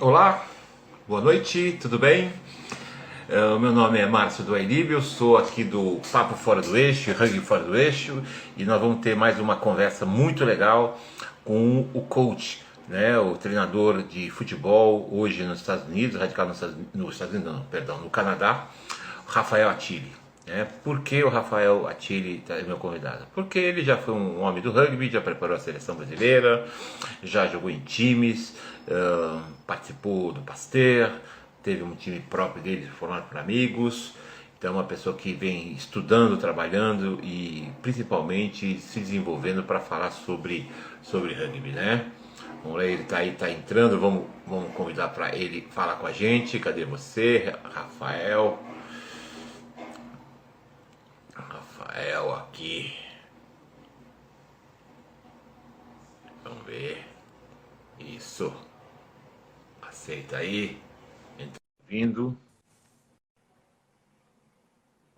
Olá, boa noite, tudo bem? O meu nome é Márcio do Airib, eu sou aqui do Papo Fora do Eixo, Rugby Fora do Eixo, e nós vamos ter mais uma conversa muito legal com o coach, né, o treinador de futebol hoje nos Estados Unidos, radicado nos Estados Unidos, não, perdão, no Canadá, Rafael Attili. Por que o Rafael Attili é meu convidado? Porque ele já foi um homem do rugby, já preparou a seleção brasileira, já jogou em times, participou do Pasteur, teve um time próprio dele formado por amigos. Então é uma pessoa que vem estudando, trabalhando e principalmente se desenvolvendo para falar sobre rugby, né? Vamos lá, ele está aí, está entrando, vamos convidar para ele falar com a gente. Cadê você, Rafael? Rafael aqui. Vamos ver. Isso. Aceita aí. Entra vindo.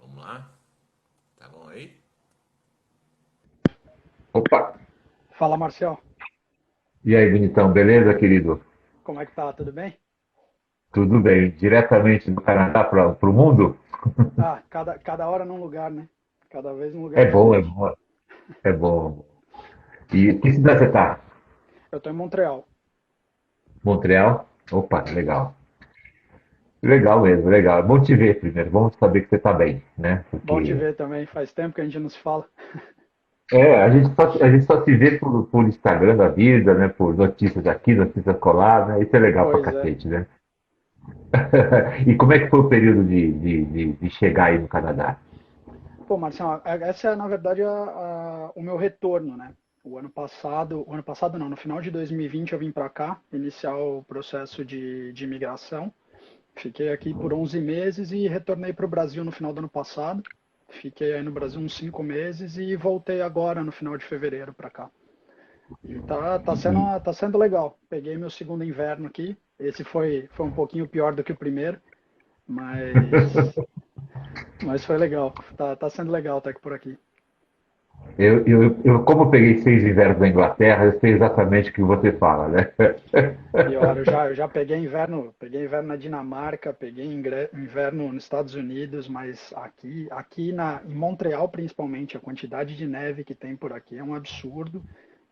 Vamos lá. Tá bom aí? Opa! Fala, Marcel. E aí, bonitão, beleza, querido? Como é que tá? Tudo bem? Tudo bem? Diretamente do Canadá para o mundo? Ah, cada hora num lugar, né? Cada vez num lugar É bom, é diferente. bom, é bom. E que cidade você tá? Eu tô em Montreal. Montreal? Opa, legal. Legal mesmo, legal. É bom te ver primeiro. Vamos saber que você está bem, né? Bom te Porque ver também. Faz tempo que a gente não se fala. a gente só se vê por Instagram da vida, né? Por notícias aqui, notícias colar, né? Isso é legal pra Pois é. cacete, né? E como é que foi o período de chegar aí no Canadá? Pô, Marcel, essa é, na verdade, o meu retorno, né? O ano passado não, no final de 2020 eu vim para cá iniciar o processo de imigração. Fiquei aqui por 11 meses e retornei para o Brasil no final do ano passado. Fiquei aí no Brasil uns 5 meses e voltei agora no final de fevereiro para cá. E tá sendo legal. Peguei meu segundo inverno aqui. Esse foi um pouquinho pior do que o primeiro, mas, mas foi legal. Tá sendo legal estar aqui por aqui. Como eu peguei 6 invernos na Inglaterra, eu sei exatamente o que você fala, né? Pior, eu já peguei inverno na Dinamarca, peguei inverno nos Estados Unidos, mas em Montreal principalmente, a quantidade de neve que tem por aqui é um absurdo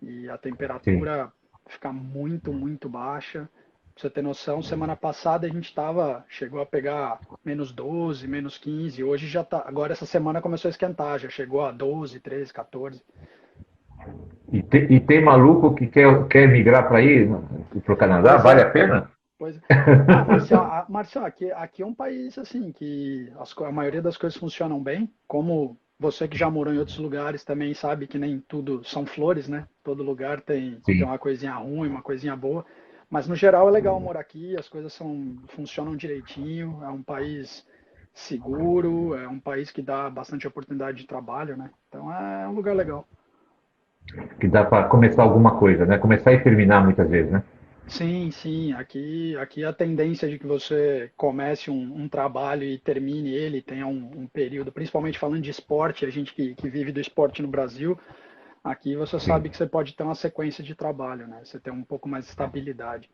e a Sim. temperatura fica muito, muito baixa. Pra você ter noção, semana passada a gente chegou a pegar -12, -15, hoje já tá, agora essa semana começou a esquentar, já chegou a 12, 13, 14. E tem maluco que quer migrar para aí, para o Canadá? Pois Vale a é, pena? pois é. Ah, Marcial, aqui é um país assim que a maioria das coisas funcionam bem, como você que já morou em outros lugares também sabe que nem tudo são flores, né? Todo lugar tem Sim. uma coisinha ruim, uma coisinha boa, mas no geral é legal morar aqui, funcionam direitinho, é um país seguro, é um país que dá bastante oportunidade de trabalho, né? Então é um lugar legal. Que dá para começar alguma coisa, né? Começar e terminar muitas vezes, né? Sim, sim. Aqui a tendência de que você comece um trabalho e termine ele, tenha um período, principalmente falando de esporte, a gente que vive do esporte no Brasil, aqui você Sim. sabe que você pode ter uma sequência de trabalho, né? Você tem um pouco mais de estabilidade.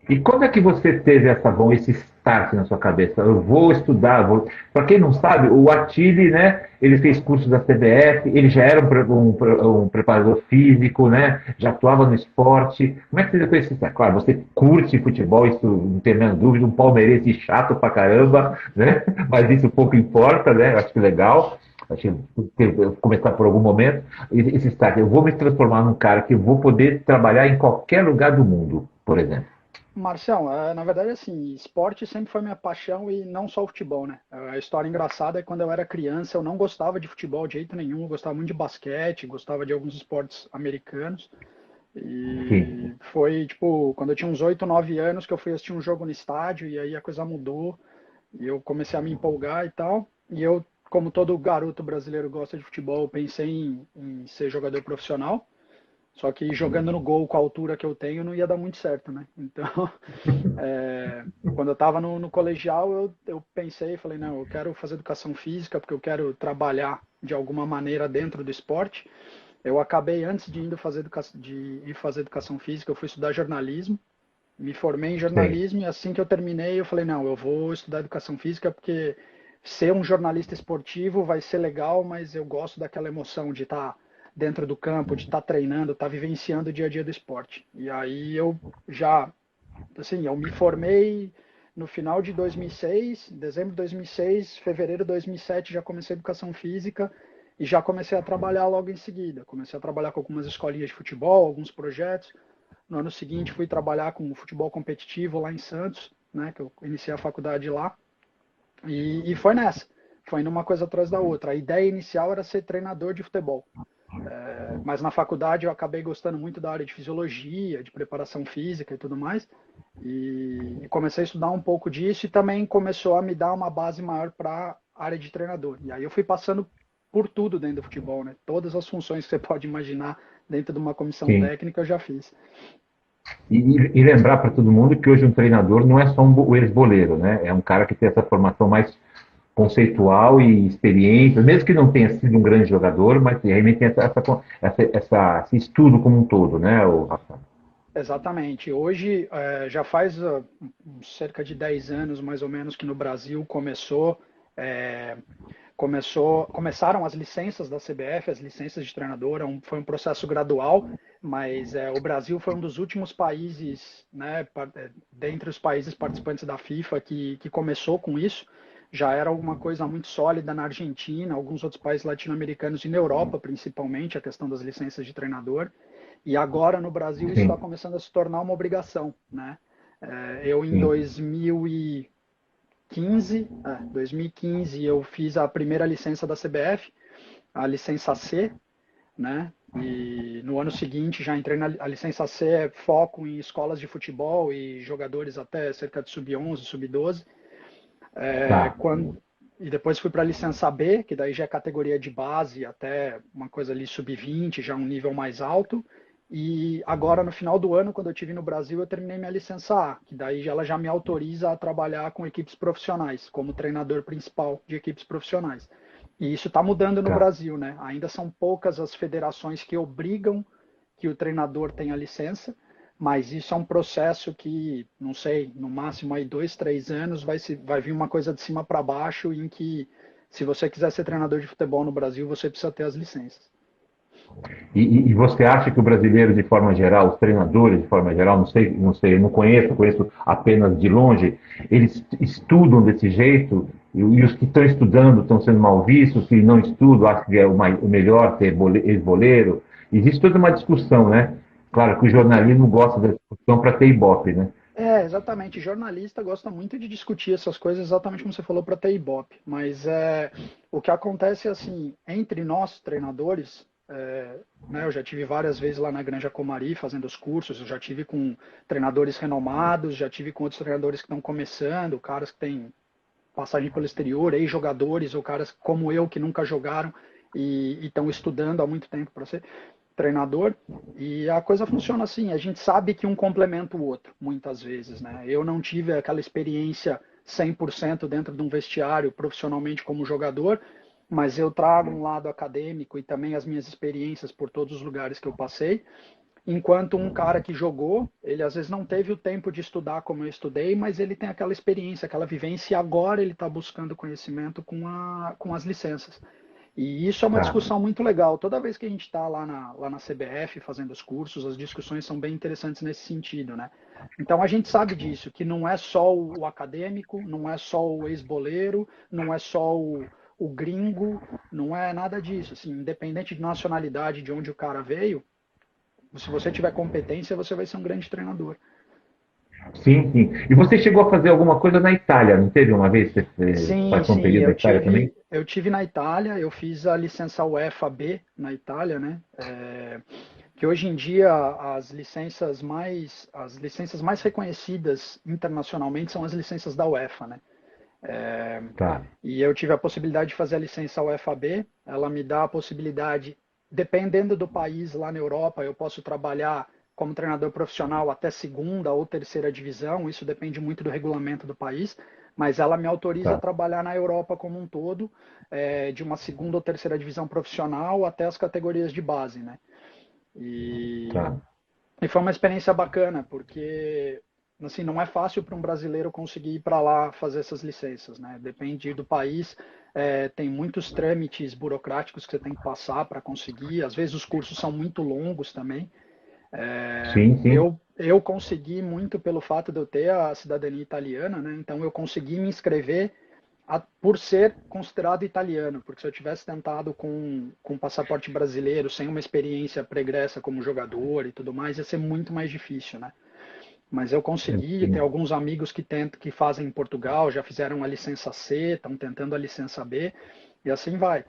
E quando é que você teve esse start na sua cabeça? Eu vou estudar, vou... Para quem não sabe, o Attili, né, ele fez curso da CBF, ele já era um preparador físico, né, já atuava no esporte. Como é que você fez esse start? Claro, você curte futebol, isso não tem a menor dúvida, um palmeirense chato pra caramba, né, mas isso pouco importa, né, eu acho que legal. Acho que tem que começar por algum momento. Esse start, eu vou me transformar num cara que eu vou poder trabalhar em qualquer lugar do mundo, por exemplo. Marcião, na verdade, assim, esporte sempre foi minha paixão e não só o futebol, né? A história engraçada é que quando eu era criança eu não gostava de futebol de jeito nenhum, eu gostava muito de basquete, gostava de alguns esportes americanos. Sim. E foi, tipo, quando eu tinha uns 8, 9 anos que eu fui assistir um jogo no estádio e aí a coisa mudou e eu comecei a me empolgar e tal. E eu, como todo garoto brasileiro gosta de futebol, eu pensei em ser jogador profissional. Só que jogando no gol com a altura que eu tenho não ia dar muito certo, né? Então, quando eu estava no colegial, eu pensei, falei, não, eu quero fazer educação física porque eu quero trabalhar de alguma maneira dentro do esporte. Eu acabei, antes de ir fazer educação física, eu fui estudar jornalismo. Me formei em Sei. jornalismo e assim que eu terminei, eu falei, não, eu vou estudar educação física porque ser um jornalista esportivo vai ser legal, mas eu gosto daquela emoção de estar dentro do campo, de estar treinando, estar vivenciando o dia a dia do esporte. E aí eu já, assim, eu me formei no final de 2006, dezembro de 2006, fevereiro de 2007 já comecei educação física e já comecei a trabalhar logo em seguida. Comecei a trabalhar com algumas escolinhas de futebol, alguns projetos. No ano seguinte fui trabalhar com futebol competitivo lá em Santos, né, que eu iniciei a faculdade lá. E foi nessa. Foi numa coisa atrás da outra. A ideia inicial era ser treinador de futebol. Mas na faculdade eu acabei gostando muito da área de fisiologia, de preparação física e tudo mais. E comecei a estudar um pouco disso e também começou a me dar uma base maior para a área de treinador. E aí eu fui passando por tudo dentro do futebol, né? Todas as funções que você pode imaginar dentro de uma comissão Sim. técnica eu já fiz. E lembrar para todo mundo que hoje um treinador não é só o ex-boleiro, né? É um cara que tem essa formação mais conceitual e experiência, mesmo que não tenha sido um grande jogador, mas realmente tem esse estudo como um todo, né, o Rafa? Exatamente. Hoje, já faz cerca de 10 anos, mais ou menos, que no Brasil é, começaram as licenças da CBF, as licenças de treinador. Foi um processo gradual, mas o Brasil foi um dos últimos países, né, dentre os países participantes da FIFA, que começou com isso. Já era alguma coisa muito sólida na Argentina, alguns outros países latino-americanos e na Europa, principalmente, a questão das licenças de treinador. E agora no Brasil isso está Sim, começando a se tornar uma obrigação, né? Eu em sim. 2015 eu fiz a primeira licença da CBF, a licença C, né? E no ano seguinte já entrei na a licença C, foco em escolas de futebol e jogadores até cerca de sub-11, sub-12. Tá. Quando e depois fui para a licença B, que daí já é categoria de base, até uma coisa ali sub-20, já um nível mais alto. E agora, no final do ano, quando eu estive no Brasil, eu terminei minha licença A, que daí ela já me autoriza a trabalhar com equipes profissionais, como treinador principal de equipes profissionais. E isso está mudando no Tá. Brasil, né? Ainda são poucas as federações que obrigam que o treinador tenha licença, mas isso é um processo que, não sei, no máximo aí 2, 3 anos vai vir uma coisa de cima para baixo em que, se você quiser ser treinador de futebol no Brasil, você precisa ter as licenças. E você acha que o brasileiro, de forma geral, os treinadores, de forma geral, não sei, eu não conheço apenas de longe, eles estudam desse jeito e os que estão estudando estão sendo mal vistos, os que não estudam acham que é o melhor ser ex-boleiro. Existe toda uma discussão, né? Claro que o jornalismo gosta da discussão para ter ibope, né? Exatamente. Jornalista gosta muito de discutir essas coisas, exatamente como você falou, para ter ibope. Mas o que acontece é assim, entre nós, treinadores, né, eu já tive várias vezes lá na Granja Comari fazendo os cursos, eu já tive com treinadores renomados, já tive com outros treinadores que estão começando, caras que têm passagem pelo exterior, ex-jogadores ou caras como eu que nunca jogaram e estão estudando há muito tempo para ser treinador. E a coisa funciona assim, a gente sabe que um complementa o outro, muitas vezes, né? Eu não tive aquela experiência 100% dentro de um vestiário profissionalmente como jogador, mas eu trago um lado acadêmico e também as minhas experiências por todos os lugares que eu passei. Enquanto um cara que jogou, ele às vezes não teve o tempo de estudar como eu estudei, mas ele tem aquela experiência, aquela vivência, e agora ele está buscando conhecimento com as licenças. E isso é uma Tá. discussão muito legal. Toda vez que a gente está lá na CBF fazendo os cursos, as discussões são bem interessantes nesse sentido, né? Então a gente sabe disso, que não é só o acadêmico, não é só o ex-boleiro, não é só o gringo, não é nada disso. Assim, independente de nacionalidade, de onde o cara veio, se você tiver competência, você vai ser um grande treinador. Sim, sim. E você chegou a fazer alguma coisa na Itália, não teve uma vez? Você Sim, passou um sim, período na Itália também? eu tive na Itália, eu fiz a licença UEFA B na Itália, né? Que hoje em dia as licenças mais reconhecidas internacionalmente são as licenças da UEFA, né? Tá. E eu tive a possibilidade de fazer a licença UEFA B, ela me dá a possibilidade, dependendo do país lá na Europa, eu posso trabalhar como treinador profissional até segunda ou terceira divisão, isso depende muito do regulamento do país, mas ela me autoriza a Tá. trabalhar na Europa como um todo, de uma segunda ou terceira divisão profissional até as categorias de base, né? E, Tá. e foi uma experiência bacana, porque assim, não é fácil para um brasileiro conseguir ir para lá fazer essas licenças, né? Depende do país, tem muitos trâmites burocráticos que você tem que passar para conseguir. Às vezes os cursos são muito longos também. Sim, sim. Eu consegui muito pelo fato de eu ter a cidadania italiana, né? Então eu consegui me inscrever por ser considerado italiano, porque se eu tivesse tentado com passaporte brasileiro, sem uma experiência pregressa como jogador e tudo mais, ia ser muito mais difícil, né? Mas eu consegui, tem Sim. alguns amigos que fazem em Portugal, já fizeram a licença C, estão tentando a licença B, e assim vai.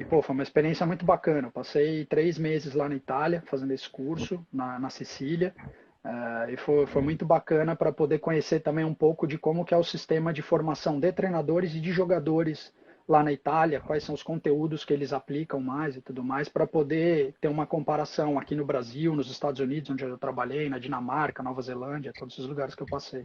E, pô, foi uma experiência muito bacana. Eu passei 3 meses lá na Itália, fazendo esse curso, na Sicília, e foi muito bacana para poder conhecer também um pouco de como que é o sistema de formação de treinadores e de jogadores lá na Itália, quais são os conteúdos que eles aplicam mais e tudo mais, para poder ter uma comparação aqui no Brasil, nos Estados Unidos, onde eu trabalhei, na Dinamarca, Nova Zelândia, todos os lugares que eu passei.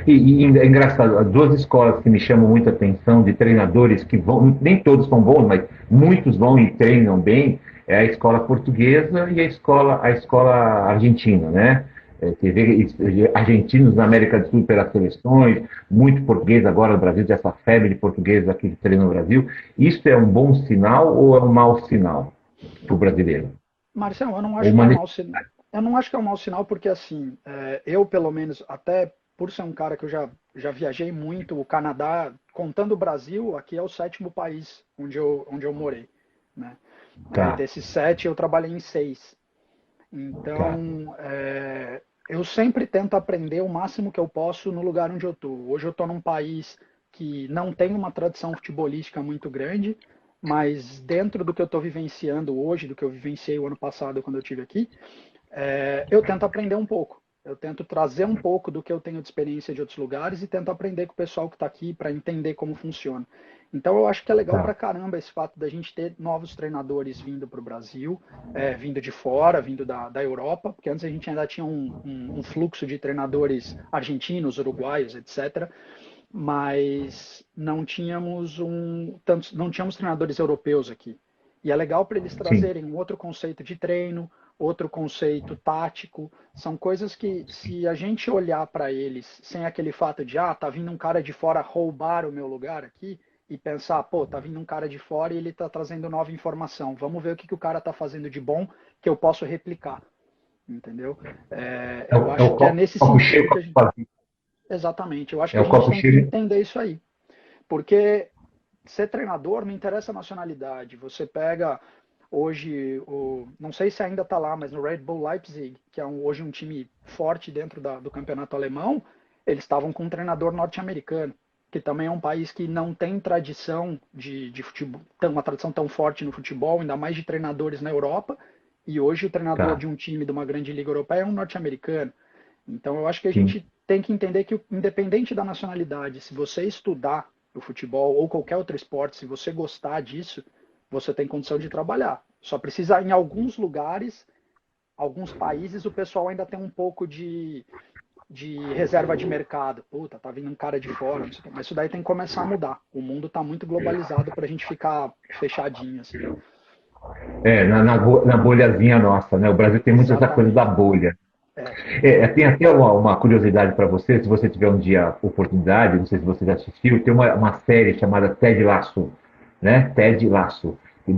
E é engraçado, duas escolas que me chamam muita atenção de treinadores que vão, nem todos são bons, mas muitos vão e treinam bem, é a escola portuguesa e a escola argentina, né? Você vê argentinos na América do Sul pelas seleções, muito português agora no Brasil, dessa febre de português aqui que treina no Brasil. Isso é um bom sinal ou é um mau sinal para o brasileiro? Marcelo, eu não Ou acho que é uma um mau sinal. Eu não acho que é um mau sinal porque, assim, eu, pelo menos, até por ser um cara que eu já viajei muito, o Canadá, contando o Brasil, aqui é o 7º país onde eu morei, né? E tá, desses 7, eu trabalhei em 6. tá, Então, eu sempre tento aprender o máximo que eu posso no lugar onde eu estou. Hoje eu estou num país que não tem uma tradição futebolística muito grande, mas dentro do que eu estou vivenciando hoje, do que eu vivenciei o ano passado quando eu estive aqui, eu tento aprender um pouco. Eu tento trazer um pouco do que eu tenho de experiência de outros lugares e tento aprender com o pessoal que está aqui para entender como funciona. Então eu acho que é legal tá. pra caramba esse fato da gente ter novos treinadores vindo para o Brasil, vindo de fora, vindo da Europa, porque antes a gente ainda tinha um fluxo de treinadores argentinos, uruguaios, etc. Mas não tínhamos treinadores europeus aqui. E é legal para eles Sim. trazerem um outro conceito de treino, outro conceito tático. São coisas que, se a gente olhar para eles sem aquele fato de, tá vindo um cara de fora roubar o meu lugar aqui, e pensar, pô, tá vindo um cara de fora e ele tá trazendo nova informação. Vamos ver o que o cara tá fazendo de bom que eu posso replicar. Entendeu? Eu É acho o que é nesse copo sentido cheio que para a gente. fazer. Exatamente. Eu acho É que a o gente copo tem que cheio. entender isso aí. Porque ser treinador não interessa a nacionalidade. Você pega hoje, não sei se ainda está lá, mas no Red Bull Leipzig, que é hoje um time forte dentro do campeonato alemão, eles estavam com um treinador norte-americano, que também é um país que não tem tradição de futebol, uma tradição tão forte no futebol, ainda mais de treinadores na Europa. E hoje o treinador Tá, de um time de uma grande liga europeia é um norte-americano. Então eu acho que a sim. gente tem que entender que, independente da nacionalidade, se você estudar o futebol ou qualquer outro esporte, se você gostar disso, você tem condição de trabalhar. Só precisa, em alguns lugares, alguns países, o pessoal ainda tem um pouco de reserva de mercado. Puta, tá vindo um cara de fora, não sei o quê. Mas isso daí tem que começar a mudar. O mundo tá muito globalizado para a gente ficar fechadinho, assim. Na bolhazinha nossa, né? O Brasil tem muito essa coisa da Exatamente. bolha. É. Tem até uma curiosidade para você, se você tiver um dia oportunidade, não sei se você já assistiu, tem uma série chamada Ted Lasso, né? Ted Lasso, e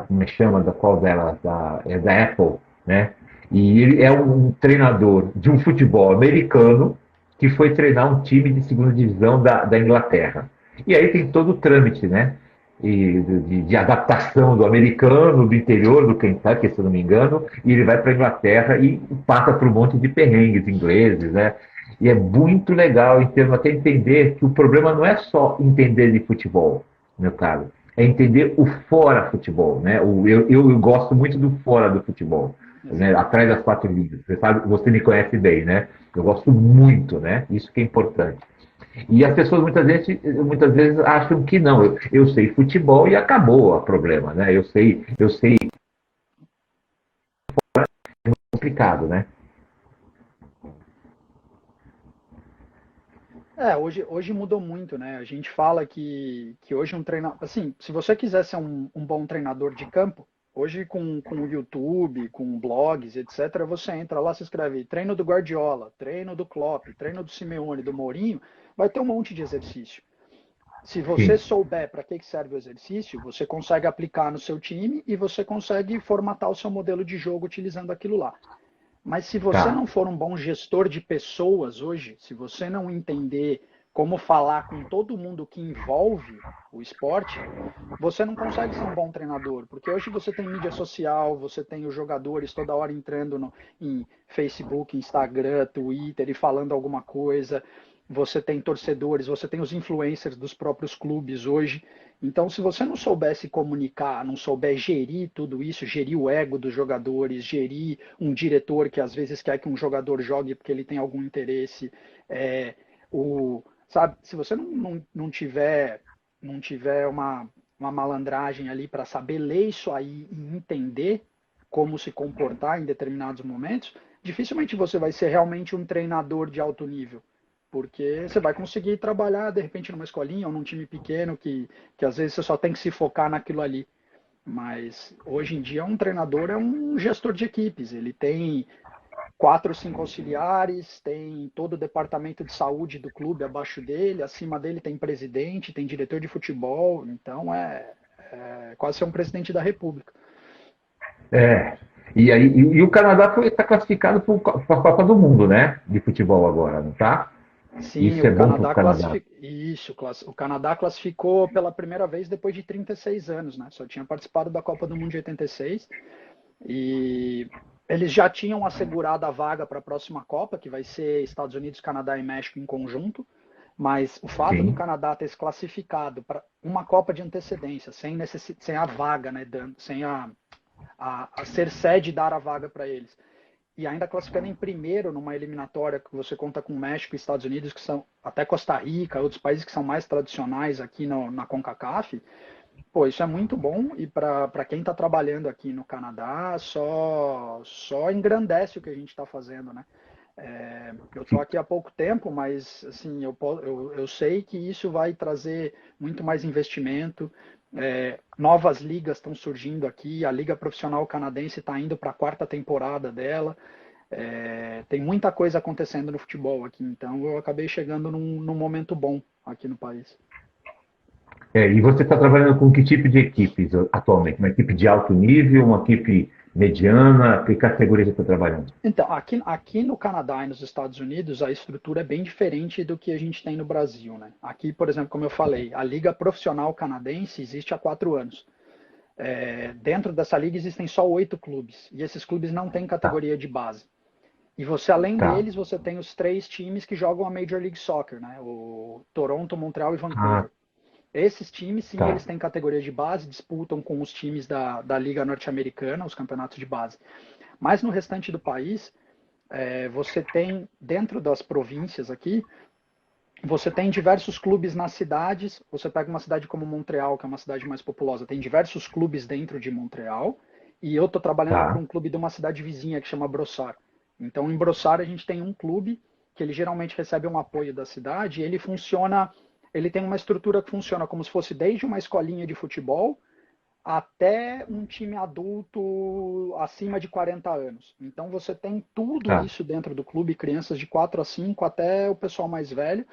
como é que chama, da qual delas? Da Apple, né? E ele é um treinador de um futebol americano que foi treinar um time de segunda divisão da Inglaterra. E aí tem todo o trâmite, né? De adaptação do americano, do interior do Kentucky, se eu não me engano, e ele vai para a Inglaterra e passa por um monte de perrengues ingleses, né? E é muito legal em termos até entender que o problema não é só entender de futebol, meu caro, é entender o fora futebol, né? Eu gosto muito do fora do futebol, né? Atrás das Exatamente. quatro linhas. Você sabe, você me conhece bem, né? Eu gosto muito, né? Isso que é importante. E as pessoas muitas vezes acham que não. Eu sei futebol e acabou o problema, né? Eu sei complicado, né? Hoje mudou muito, né? A gente fala que hoje um treinador, assim, se você quiser ser um bom treinador de campo, Hoje com o YouTube, com blogs, etc., você entra lá, se escreve treino do Guardiola, treino do Klopp, treino do Simeone, do Mourinho, vai ter um monte de exercício. Se você Sim, souber para que serve o exercício, você consegue aplicar no seu time e você consegue formatar o seu modelo de jogo utilizando aquilo lá. Mas se você tá. não for um bom gestor de pessoas hoje, se você não entender como falar com todo mundo que envolve o esporte, você não consegue ser um bom treinador, porque hoje você tem mídia social, você tem os jogadores toda hora entrando em Facebook, Instagram, Twitter e falando alguma coisa, você tem torcedores, você tem os influencers dos próprios clubes hoje. Então, se você não souber se comunicar, não souber gerir tudo isso, gerir o ego dos jogadores, gerir um diretor que às vezes quer que um jogador jogue porque ele tem algum interesse, sabe, se você não tiver uma malandragem ali para saber ler isso aí e entender como se comportar em determinados momentos, dificilmente você vai ser realmente um treinador de alto nível. Porque você vai conseguir trabalhar, de repente, numa escolinha ou num time pequeno que às vezes você só tem que se focar naquilo ali. Mas hoje em dia um treinador é um gestor de equipes. Ele tem 4 ou 5 auxiliares, tem todo o departamento de saúde do clube abaixo dele, acima dele tem presidente, tem diretor de futebol, então é quase ser um presidente da República. É. E o Canadá está classificado para a Copa do Mundo, né? De futebol agora, não tá? Sim, Isso é o bom para o Canadá Canadá. classificou. Isso, o Canadá classificou pela primeira vez depois de 36 anos, né? Só tinha participado da Copa do Mundo de 86 e eles já tinham assegurado a vaga para a próxima Copa, que vai ser Estados Unidos, Canadá e México em conjunto. Mas o fato do Sim, Canadá ter se classificado para uma Copa de antecedência, sem a vaga, né, sem a ser sede dar a vaga para eles, e ainda classificando em primeiro numa eliminatória que você conta com México e Estados Unidos, que são até Costa Rica, outros países que são mais tradicionais aqui na CONCACAF, pô, isso é muito bom e para quem está trabalhando aqui no Canadá, só engrandece o que a gente está fazendo, né? Eu estou aqui há pouco tempo, mas assim, eu sei que isso vai trazer muito mais investimento. Novas ligas estão surgindo aqui. A Liga Profissional Canadense está indo para a 4ª temporada dela. Tem muita coisa acontecendo no futebol aqui, então eu acabei chegando num momento bom aqui no país. e você está trabalhando com que tipo de equipes atualmente? Uma equipe de alto nível, uma equipe mediana? Que categoria você está trabalhando? Então, aqui no Canadá e nos Estados Unidos, a estrutura é bem diferente do que a gente tem no Brasil, né? Aqui, por exemplo, como eu falei, a Liga Profissional Canadense existe há 4 anos. Dentro dessa liga existem só 8 clubes, e esses clubes não têm Tá, categoria de base. E você, além tá. deles, você tem os 3 times que jogam a Major League Soccer, né? O Toronto, Montreal e Ah, Vancouver. Esses times, sim, tá, eles têm categoria de base, disputam com os times da Liga Norte-Americana, os campeonatos de base. Mas no restante do país, você tem, dentro das províncias aqui, você tem diversos clubes nas cidades. Você pega uma cidade como Montreal, que é uma cidade mais populosa, tem diversos clubes dentro de Montreal. E eu estou trabalhando para tá, um clube de uma cidade vizinha que chama Brossard. Então, em Brossard, a gente tem um clube que ele geralmente recebe um apoio da cidade. E ele tem uma estrutura que funciona como se fosse desde uma escolinha de futebol até um time adulto acima de 40 anos. Então você tem tudo tá, isso dentro do clube, crianças de 4 a 5 até o pessoal mais velho.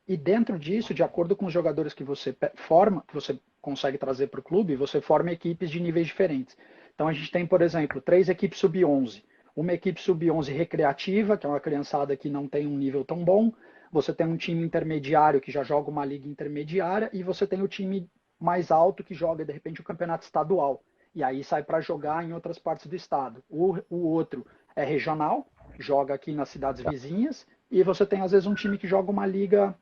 E dentro disso, de acordo com os jogadores que você forma, que você consegue trazer para o clube, você forma equipes de níveis diferentes. Então a gente tem, por exemplo, 3 equipes sub-11. Uma equipe sub-11 recreativa, que é uma criançada que não tem um nível tão bom. Você tem um time intermediário que já joga uma liga intermediária. E você tem o time mais alto que joga, de repente, o campeonato estadual. E aí sai para jogar em outras partes do estado. O outro é regional, joga aqui nas cidades vizinhas. E você tem, às vezes, um time que joga uma liga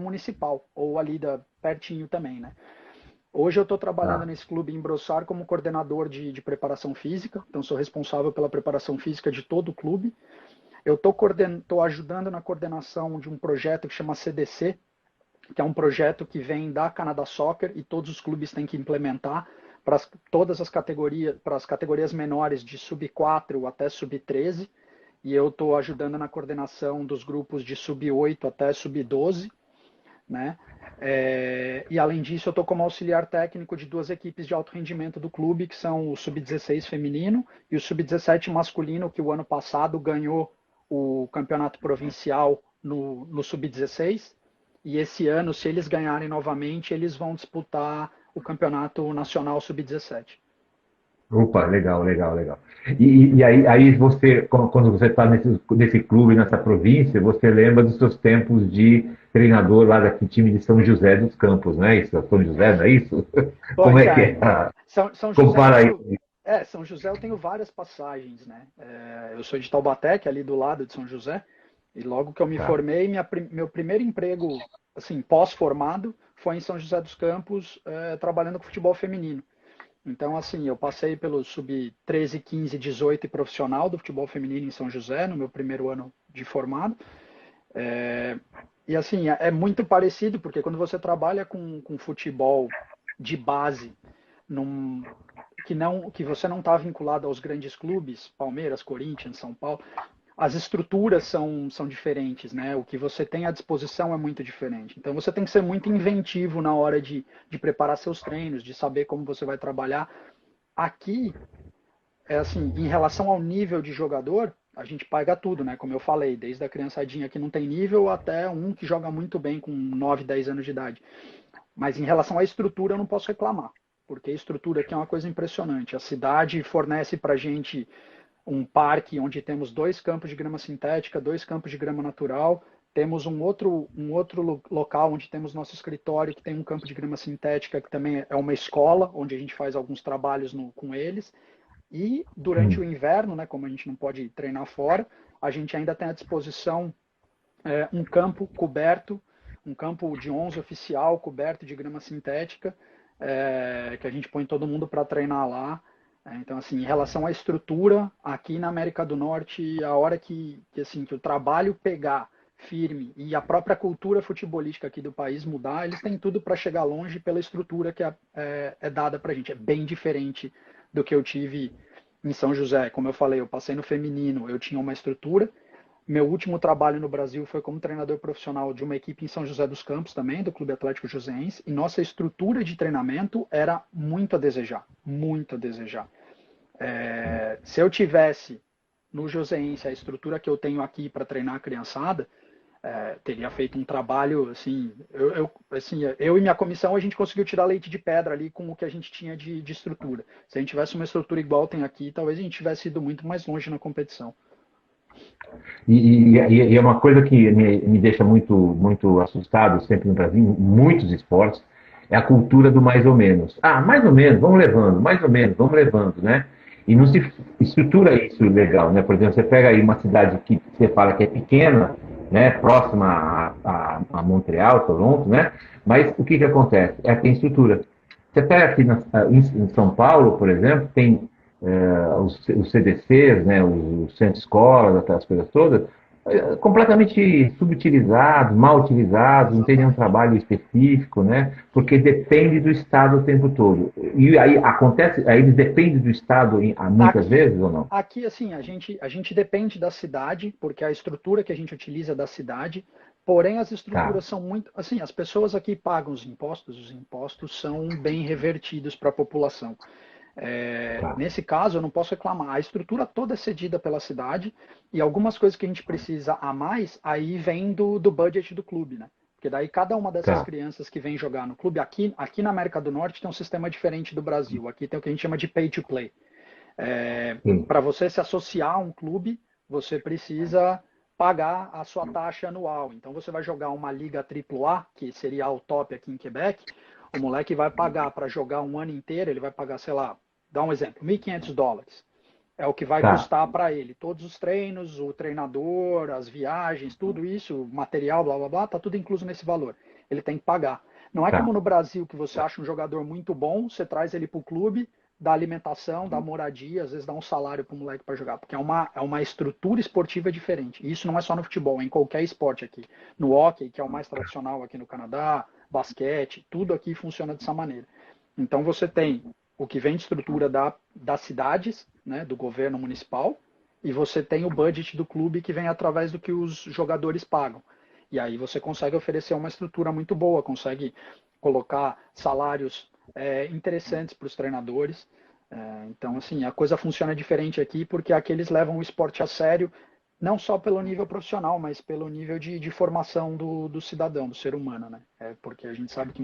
municipal, ou ali pertinho também, né? Hoje eu estou trabalhando tá. nesse clube em Brossard como coordenador de preparação física, então sou responsável pela preparação física de todo o clube. Eu estou ajudando na coordenação de um projeto que chama CDC, que é um projeto que vem da Canada Soccer e todos os clubes têm que implementar para todas as categorias, para as categorias menores de sub-4 até sub-13, e eu estou ajudando na coordenação dos grupos de sub-8 até sub-12. né? E além disso, eu estou como auxiliar técnico de duas equipes de alto rendimento do clube, que são o Sub-16 feminino e o Sub-17 masculino, que o ano passado ganhou o campeonato provincial no Sub-16. E esse ano, se eles ganharem novamente, eles vão disputar o campeonato nacional Sub-17. Opa, legal, legal, legal. E aí você, quando você está nesse clube, nessa província, você lembra dos seus tempos de treinador lá daquele time de São José dos Campos, não é isso? São José, não é isso? Como Pois é que é. é? São José Compara aí. São José eu tenho várias passagens, né? Eu sou de Taubaté, que é ali do lado de São José, e logo que eu me Tá. formei, meu primeiro emprego, assim, pós-formado, foi em São José dos Campos, trabalhando com futebol feminino. Então, assim, eu passei pelo sub-13, 15, 18 e profissional do futebol feminino em São José, no meu primeiro ano de formado. E, assim, é muito parecido, porque quando você trabalha com futebol de base, num, que você não está vinculado aos grandes clubes, Palmeiras, Corinthians, São Paulo, as estruturas são diferentes, né? O que você tem à disposição é muito diferente. Então você tem que ser muito inventivo na hora de preparar seus treinos, de saber como você vai trabalhar. Aqui, assim, em relação ao nível de jogador, a gente paga tudo, né? Como eu falei, desde a criançadinha que não tem nível até um que joga muito bem com 9, 10 anos de idade. Mas em relação à estrutura, eu não posso reclamar, porque a estrutura aqui é uma coisa impressionante. A cidade fornece para a gente um parque onde temos 2 campos de grama sintética, 2 campos de grama natural. Temos um outro local onde temos nosso escritório, que tem um campo de grama sintética, que também é uma escola, onde a gente faz alguns trabalhos com eles. E durante o Hum. inverno, né, como a gente não pode treinar fora, a gente ainda tem à disposição um campo coberto, um campo de 11 oficial coberto de grama sintética, que a gente põe todo mundo para treinar lá. Então, assim, em relação à estrutura, aqui na América do Norte, a hora que o trabalho pegar firme e a própria cultura futebolística aqui do país mudar, eles têm tudo para chegar longe pela estrutura que é dada para a gente. É bem diferente do que eu tive em São José. Como eu falei, eu passei no feminino, eu tinha uma estrutura. Meu último trabalho no Brasil foi como treinador profissional de uma equipe em São José dos Campos também, do Clube Atlético Joseense, e nossa estrutura de treinamento era muito a desejar, muito a desejar. Se eu tivesse no Joseense a estrutura que eu tenho aqui para treinar a criançada, teria feito um trabalho, assim eu e minha comissão, a gente conseguiu tirar leite de pedra ali com o que a gente tinha de estrutura. Se a gente tivesse uma estrutura igual tem aqui, talvez a gente tivesse ido muito mais longe na competição. E é uma coisa que me deixa muito, muito assustado sempre no Brasil, em muitos esportes, é a cultura do mais ou menos. Ah, mais ou menos, vamos levando, mais ou menos, vamos levando, né? E não se estrutura isso legal, né? Por exemplo, você pega aí uma cidade que você fala que é pequena, né? Próxima a Montreal, Toronto, né? Mas o que acontece? Tem estrutura. Você pega aqui em São Paulo, por exemplo, tem os CDCs, né, os centros escolas, aquelas coisas todas, completamente subutilizados, mal utilizados, não tem nenhum trabalho específico, né, porque depende do Estado o tempo todo. E aí acontece, aí eles dependem do Estado muitas Aqui, vezes ou não? aqui assim, a gente depende da cidade, porque a estrutura que a gente utiliza é da cidade, porém as Tá, estruturas são muito, assim, as pessoas aqui pagam os impostos são bem revertidos para a população. tá, Nesse caso, eu não posso reclamar. A estrutura toda é cedida pela cidade e algumas coisas que a gente precisa a mais, aí vem do budget do clube, né? Porque daí cada uma dessas tá. crianças que vem jogar no clube, aqui na América do Norte tem um sistema diferente do Brasil. Aqui tem o que a gente chama de pay to play. Sim, Para você se associar a um clube, você precisa pagar a sua taxa anual. Então você vai jogar uma liga AAA, que seria o top aqui em Quebec, o moleque vai pagar para jogar um ano inteiro, ele vai pagar, sei lá, dá um exemplo, $1.500. É o que vai tá, custar para ele. Todos os treinos, o treinador, as viagens, tudo isso, material, blá blá blá, tá tudo incluso nesse valor. Ele tem que pagar. Não é tá, como no Brasil que você acha um jogador muito bom, você traz ele para o clube, dá alimentação, dá moradia, às vezes dá um salário para o moleque para jogar, porque é uma estrutura esportiva diferente. E isso não é só no futebol, é em qualquer esporte aqui. No hockey, que é o mais tradicional aqui no Canadá, basquete, tudo aqui funciona dessa maneira. Então você tem o que vem de estrutura das cidades, né, do governo municipal, e você tem o budget do clube que vem através do que os jogadores pagam. E aí você consegue oferecer uma estrutura muito boa, consegue colocar salários interessantes para os treinadores. Então, assim, a coisa funciona diferente aqui porque aqui eles levam o esporte a sério, não só pelo nível profissional, mas pelo nível de formação do cidadão, do ser humano, né? Porque a gente sabe que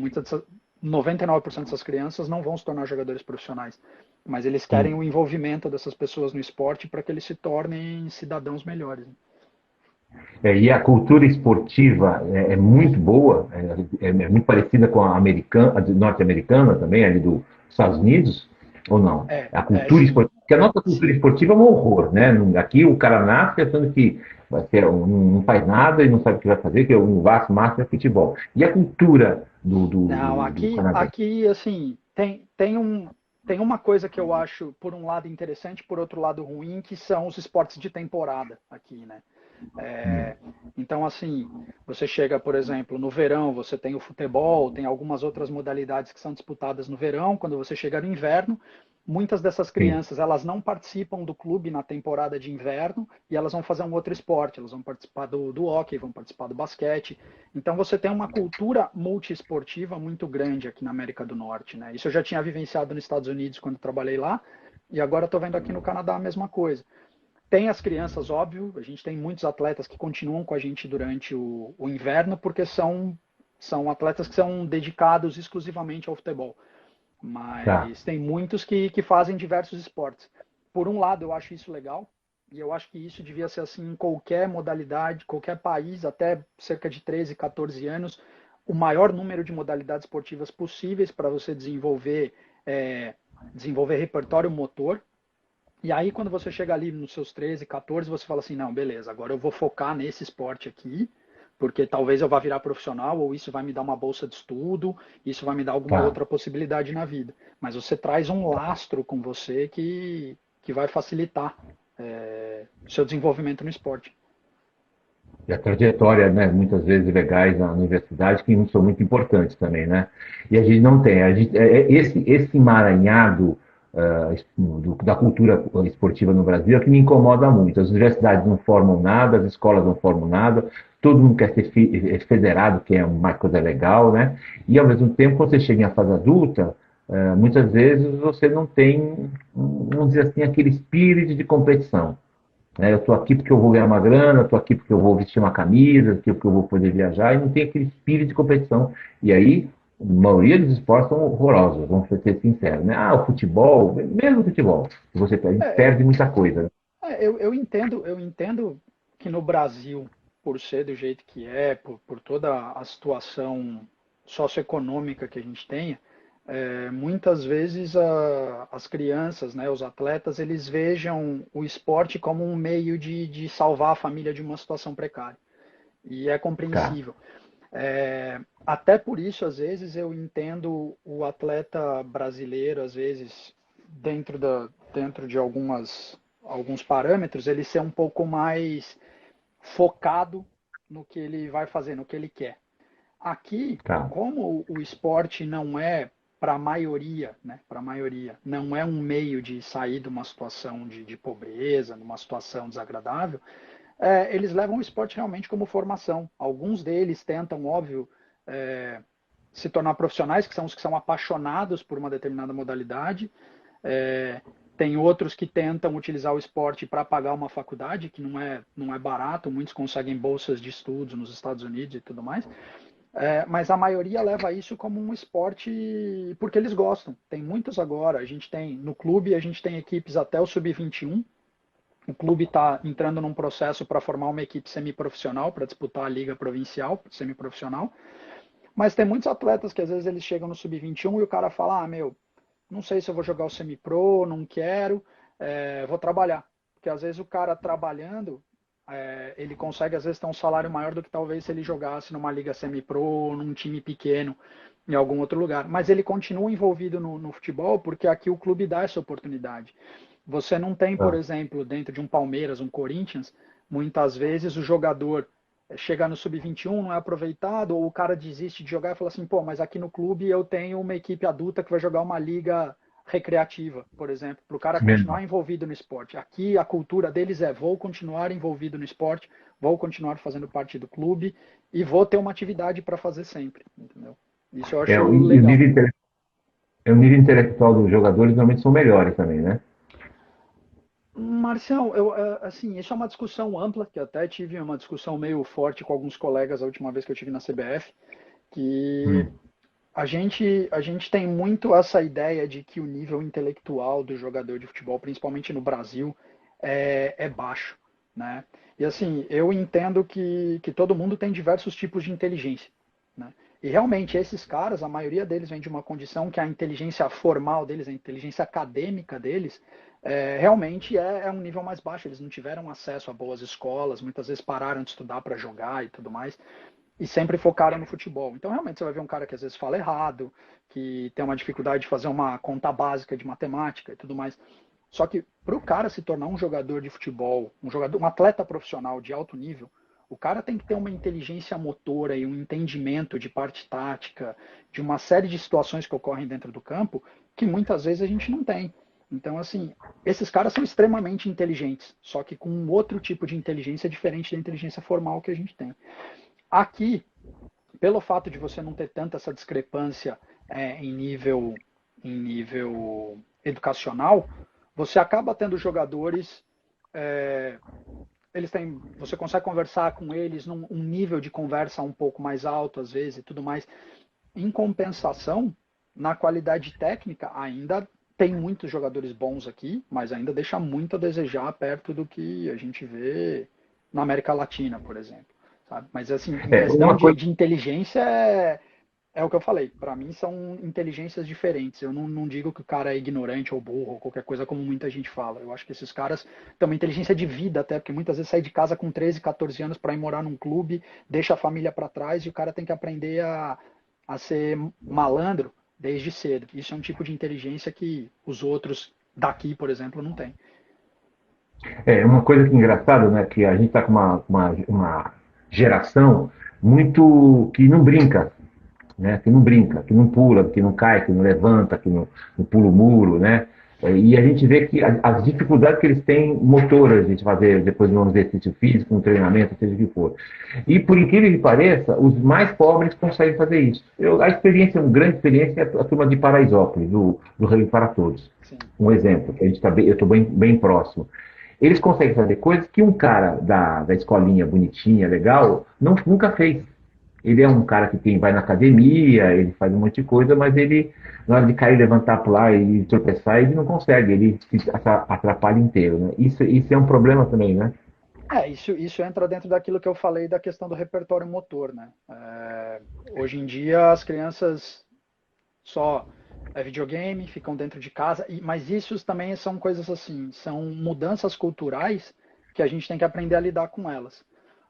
99% dessas crianças não vão se tornar jogadores profissionais, mas eles querem Sim. o envolvimento dessas pessoas no esporte para que eles se tornem cidadãos melhores. Né? E a cultura esportiva é muito boa, é muito parecida com a americana, a norte-americana também, ali dos Estados Unidos, ou não? A cultura Sim, esportiva, porque a nossa cultura sim. esportiva é um horror, né? Aqui o cara nasce achando que vai ser, não faz nada e não sabe o que vai fazer, que o máximo é futebol. E a cultura Não, do Canadá? aqui assim, tem uma coisa que eu acho, por um lado, interessante, por outro lado, ruim, que são os esportes de temporada aqui, né? É, então, assim, você chega, por exemplo, no verão, você tem o futebol, tem algumas outras modalidades que são disputadas no verão. Quando você chega no inverno, muitas dessas Sim, crianças, elas não participam do clube na temporada de inverno e elas vão fazer um outro esporte. Elas vão participar do hóquei, vão participar do basquete. Então, você tem uma cultura multiesportiva muito grande aqui na América do Norte, né? Isso eu já tinha vivenciado nos Estados Unidos quando trabalhei lá e agora estou vendo aqui no Canadá a mesma coisa. Tem as crianças, óbvio, a gente tem muitos atletas que continuam com a gente durante o inverno, porque são atletas que são dedicados exclusivamente ao futebol. tá. Mas tem muitos que fazem diversos esportes. Por um lado, eu acho isso legal, e eu acho que isso devia ser assim em qualquer modalidade, qualquer país, até cerca de 13, 14 anos, o maior número de modalidades esportivas possíveis para você desenvolver repertório motor, e aí, quando você chega ali nos seus 13, 14, você fala assim: não, beleza, agora eu vou focar nesse esporte aqui, porque talvez eu vá virar profissional, ou isso vai me dar uma bolsa de estudo, isso vai me dar alguma Tá. outra possibilidade na vida. Mas você traz um lastro com você que vai facilitar o seu desenvolvimento no esporte. E a trajetória, né, muitas vezes legais na universidade, que são muito importantes também, né? E a gente não tem. Esse emaranhado da cultura esportiva no Brasil é que me incomoda muito. As universidades não formam nada, as escolas não formam nada, todo mundo quer ser federado, que é uma coisa legal, né? E ao mesmo tempo, quando você chega em fase adulta, muitas vezes você não tem, vamos dizer assim, aquele espírito de competição. Né? Eu estou aqui porque eu vou ganhar uma grana, estou aqui porque eu vou vestir uma camisa, aqui porque eu vou poder viajar, e não tem aquele espírito de competição. E aí, a maioria dos esportes são horrorosos, vamos ser sinceros. Né? O futebol, mesmo o futebol, a gente É, perde muita coisa. Né? eu entendo que no Brasil, por ser do jeito que é, por toda a situação socioeconômica que a gente tem, muitas vezes as crianças, né, os atletas, eles vejam o esporte como um meio de salvar a família de uma situação precária. E é Tá, compreensível. Até por isso, às vezes, eu entendo o atleta brasileiro, às vezes, dentro de alguns parâmetros, ele ser um pouco mais focado no que ele vai fazer, no que ele quer. Aqui, tá, como o esporte não é para a maioria, né, para a maioria, não é um meio de sair de uma situação de pobreza, de uma situação desagradável, eles levam o esporte realmente como formação. Alguns deles tentam, óbvio, é, se tornar profissionais, que são os que são apaixonados por uma determinada modalidade. É, tem outros que tentam utilizar o esporte para pagar uma faculdade, que não é barato, muitos conseguem bolsas de estudos nos Estados Unidos e tudo mais. Mas a maioria leva isso como um esporte porque eles gostam. Tem muitos agora. A gente tem no clube, a gente tem equipes até o sub-21. O clube está entrando num processo para formar uma equipe semiprofissional para disputar a liga provincial, semiprofissional. Mas tem muitos atletas que às vezes eles chegam no sub-21 e o cara fala: ah, meu, não sei se eu vou jogar o semi-pro, não quero, vou trabalhar. Porque às vezes o cara trabalhando, ele consegue às vezes ter um salário maior do que talvez se ele jogasse numa liga semi-pro, num time pequeno, em algum outro lugar. Mas ele continua envolvido no futebol porque aqui o clube dá essa oportunidade. Você não tem, por tá. exemplo, dentro de um Palmeiras, um Corinthians, muitas vezes o jogador chega no sub-21, não é aproveitado, ou o cara desiste de jogar e fala assim: pô, mas aqui no clube eu tenho uma equipe adulta que vai jogar uma liga recreativa, por exemplo, para o cara Mesmo. continuar envolvido no esporte. Aqui a cultura deles é: vou continuar envolvido no esporte, vou continuar fazendo parte do clube e vou ter uma atividade para fazer sempre, entendeu? Isso eu É, acho e legal. o nível intelectual dos jogadores normalmente são melhores também, né? Marcião, assim, isso é uma discussão ampla, que até tive uma discussão meio forte com alguns colegas a última vez que eu tive na CBF, que Hum. a gente tem muito essa ideia de que o nível intelectual do jogador de futebol, principalmente no Brasil, é baixo, né? E assim, eu entendo que todo mundo tem diversos tipos de inteligência, né? E realmente esses caras, a maioria deles vem de uma condição que a inteligência formal deles, a inteligência acadêmica deles, realmente é um nível mais baixo. Eles não tiveram acesso a boas escolas, muitas vezes pararam de estudar para jogar e tudo mais e sempre focaram no futebol. Então, realmente, você vai ver um cara que às vezes fala errado, que tem uma dificuldade de fazer uma conta básica de matemática e tudo mais. Só que para o cara se tornar um jogador de futebol, um atleta profissional de alto nível, o cara tem que ter uma inteligência motora e um entendimento de parte tática, de uma série de situações que ocorrem dentro do campo, que muitas vezes a gente não tem. Então, assim, esses caras são extremamente inteligentes, só que com um outro tipo de inteligência diferente da inteligência formal que a gente tem. Aqui, pelo fato de você não ter tanta essa discrepância em nível educacional, você acaba tendo jogadores, é, você consegue conversar com eles num um nível de conversa um pouco mais alto às vezes e tudo mais. Em compensação, na qualidade técnica, ainda tem muitos jogadores bons aqui, mas ainda deixa muito a desejar perto do que a gente vê na América Latina, por exemplo. Sabe? Mas assim, em questão Uma de, coisa, de inteligência, é o que eu falei. Para mim são inteligências diferentes. Eu não digo que o cara é ignorante ou burro ou qualquer coisa como muita gente fala. Eu acho que esses caras têm uma inteligência de vida até, porque muitas vezes sai de casa com 13, 14 anos para ir morar num clube, deixa a família para trás e o cara tem que aprender a ser malandro desde cedo. Isso é um tipo de inteligência que os outros daqui, por exemplo, não têm. uma coisa que é engraçada, né? Que a gente está com uma geração muito que não brinca, né? Que não brinca, que não pula, que não cai, que não levanta, que não pula o muro, né? E a gente vê que as dificuldades que eles têm motoras de fazer depois de um exercício físico, um treinamento, seja o que for. E por incrível que pareça, os mais pobres conseguem fazer isso. A experiência, uma grande experiência é a turma de Paraisópolis, do Rugby para Todos. Sim. Um exemplo, que a gente eu estou bem próximo. Eles conseguem fazer coisas que um cara da escolinha bonitinha, legal, nunca fez. Ele é um cara que vai na academia, ele faz um monte de coisa, mas ele, na hora de cair, levantar, pular e tropeçar, ele não consegue, ele se atrapalha inteiro. Né? Isso é um problema também, né? Isso entra dentro daquilo que eu falei da questão do repertório motor, né? Hoje em dia as crianças só videogame, ficam dentro de casa, mas isso também são coisas assim, são mudanças culturais que a gente tem que aprender a lidar com elas.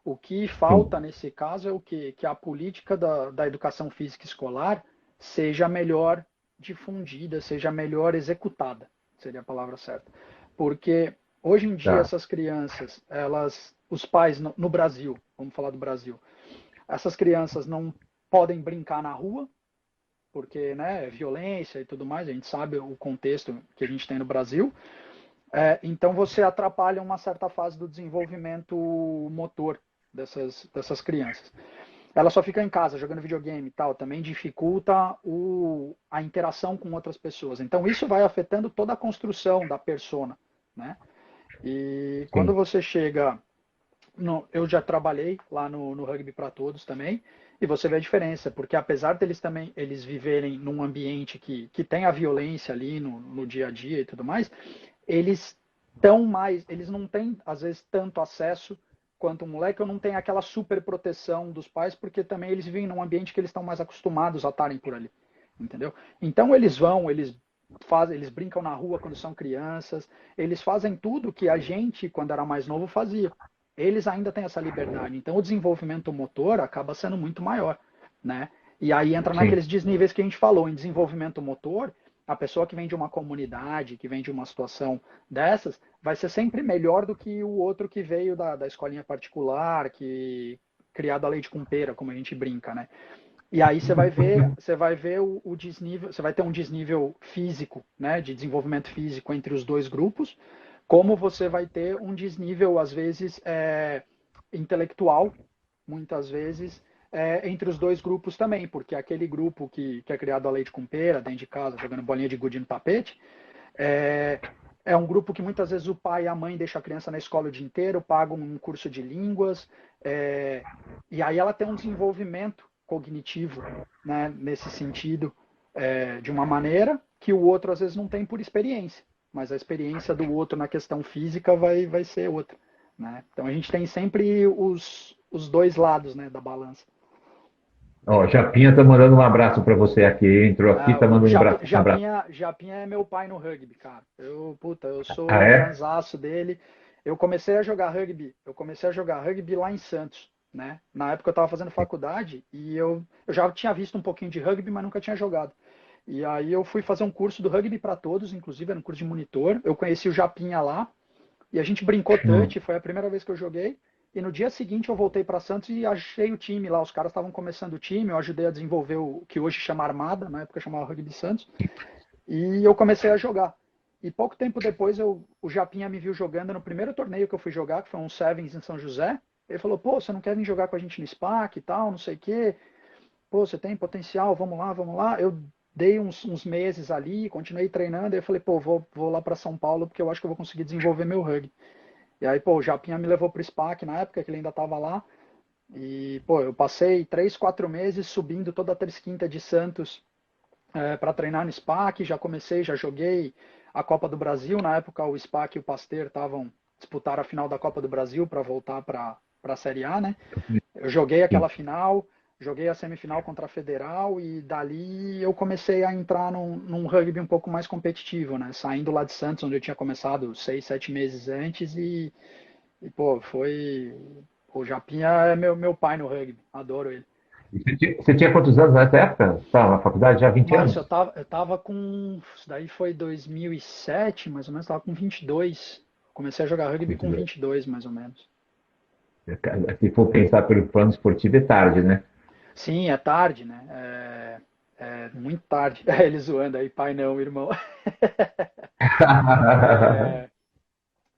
O que Sim, falta nesse caso é o quê? Que a política da educação física escolar seja melhor difundida, seja melhor executada, seria a palavra certa. Porque hoje em dia tá. essas crianças, os pais no Brasil, vamos falar do Brasil, essas crianças não podem brincar na rua, porque né, violência e tudo mais, a gente sabe o contexto que a gente tem no Brasil. Então você atrapalha uma certa fase do desenvolvimento motor dessas crianças. Ela só fica em casa jogando videogame e tal, também dificulta a interação com outras pessoas. Então isso vai afetando toda a construção da persona, né? E quando Sim. você chega eu já trabalhei lá no Rugby para Todos também, e você vê a diferença, porque apesar deles também eles viverem num ambiente que tem a violência ali no dia a dia e tudo mais, eles eles não têm às vezes tanto acesso quanto um moleque, ou não tem aquela super proteção dos pais, porque também eles vivem num ambiente que eles estão mais acostumados a estarem por ali, entendeu? Então eles brincam na rua quando são crianças, eles fazem tudo que a gente, quando era mais novo, fazia. Eles ainda têm essa liberdade. Então o desenvolvimento motor acaba sendo muito maior, né? E aí entra Sim. naqueles desníveis que a gente falou. Em desenvolvimento motor, a pessoa que vem de uma comunidade, que vem de uma situação dessas, vai ser sempre melhor do que o outro que veio da escolinha particular, que criado a leite com pera, como a gente brinca, né? E aí você vai ver o desnível, você vai ter um desnível físico, né, de desenvolvimento físico entre os dois grupos, como você vai ter um desnível, às vezes, intelectual, muitas vezes, entre os dois grupos também, porque aquele grupo que é criado a leite com pera, dentro de casa, jogando bolinha de gude no tapete, é um grupo que muitas vezes o pai e a mãe deixam a criança na escola o dia inteiro, pagam um curso de línguas, e aí ela tem um desenvolvimento cognitivo, né, nesse sentido, de uma maneira que o outro às vezes não tem por experiência, mas a experiência do outro na questão física vai ser outra, né? Então a gente tem sempre os dois lados, né, da balança. Ó, Japinha tá mandando um abraço para você aqui. Entrou aqui, tá mandando um abraço. Japinha é meu pai no rugby, cara. Eu sou Ah, é? fanzaço dele. Eu comecei a jogar rugby lá em Santos, né? Na época eu estava fazendo faculdade e eu já tinha visto um pouquinho de rugby, mas nunca tinha jogado. E aí eu fui fazer um curso do rugby para todos, inclusive era um curso de monitor. Eu conheci o Japinha lá e a gente brincou touch, foi a primeira vez que eu joguei. E no dia seguinte eu voltei para Santos e achei o time lá. Os caras estavam começando o time, eu ajudei a desenvolver o que hoje chama Armada, na época chamava Rugby Santos. E eu comecei a jogar. E pouco tempo depois o Japinha me viu jogando no primeiro torneio que eu fui jogar, que foi um Sevens em São José. Ele falou, pô, você não quer vir jogar com a gente no SPAC e tal, não sei o quê. Pô, você tem potencial, vamos lá, vamos lá. Eu dei uns meses ali, continuei treinando. E eu falei, pô, vou lá para São Paulo porque eu acho que eu vou conseguir desenvolver meu rugby. E aí, pô, o Japinha me levou pro SPAC na época que ele ainda estava lá. E, pô, eu passei 3, 4 meses subindo toda a Tresquinta de Santos para treinar no SPAC. Já joguei a Copa do Brasil. Na época, o SPAC e o Pasteur disputaram a final da Copa do Brasil para voltar para a Série A, né? Eu joguei aquela final, joguei a semifinal contra a Federal e dali eu comecei a entrar num rugby um pouco mais competitivo, né? Saindo lá de Santos, onde eu tinha começado 6, 7 meses antes pô, o Japinha é meu pai no rugby, adoro ele. Você tinha quantos anos nessa época? Estava na faculdade já há 20 Márcio, anos? eu tava com, isso daí foi 2007, mais ou menos, tava com 22. Comecei a jogar rugby com 22, mais ou menos. Se for pensar pelo plano esportivo, é tarde, né? Sim, é tarde, né? É muito tarde. Ele zoando aí, pai não, irmão. É,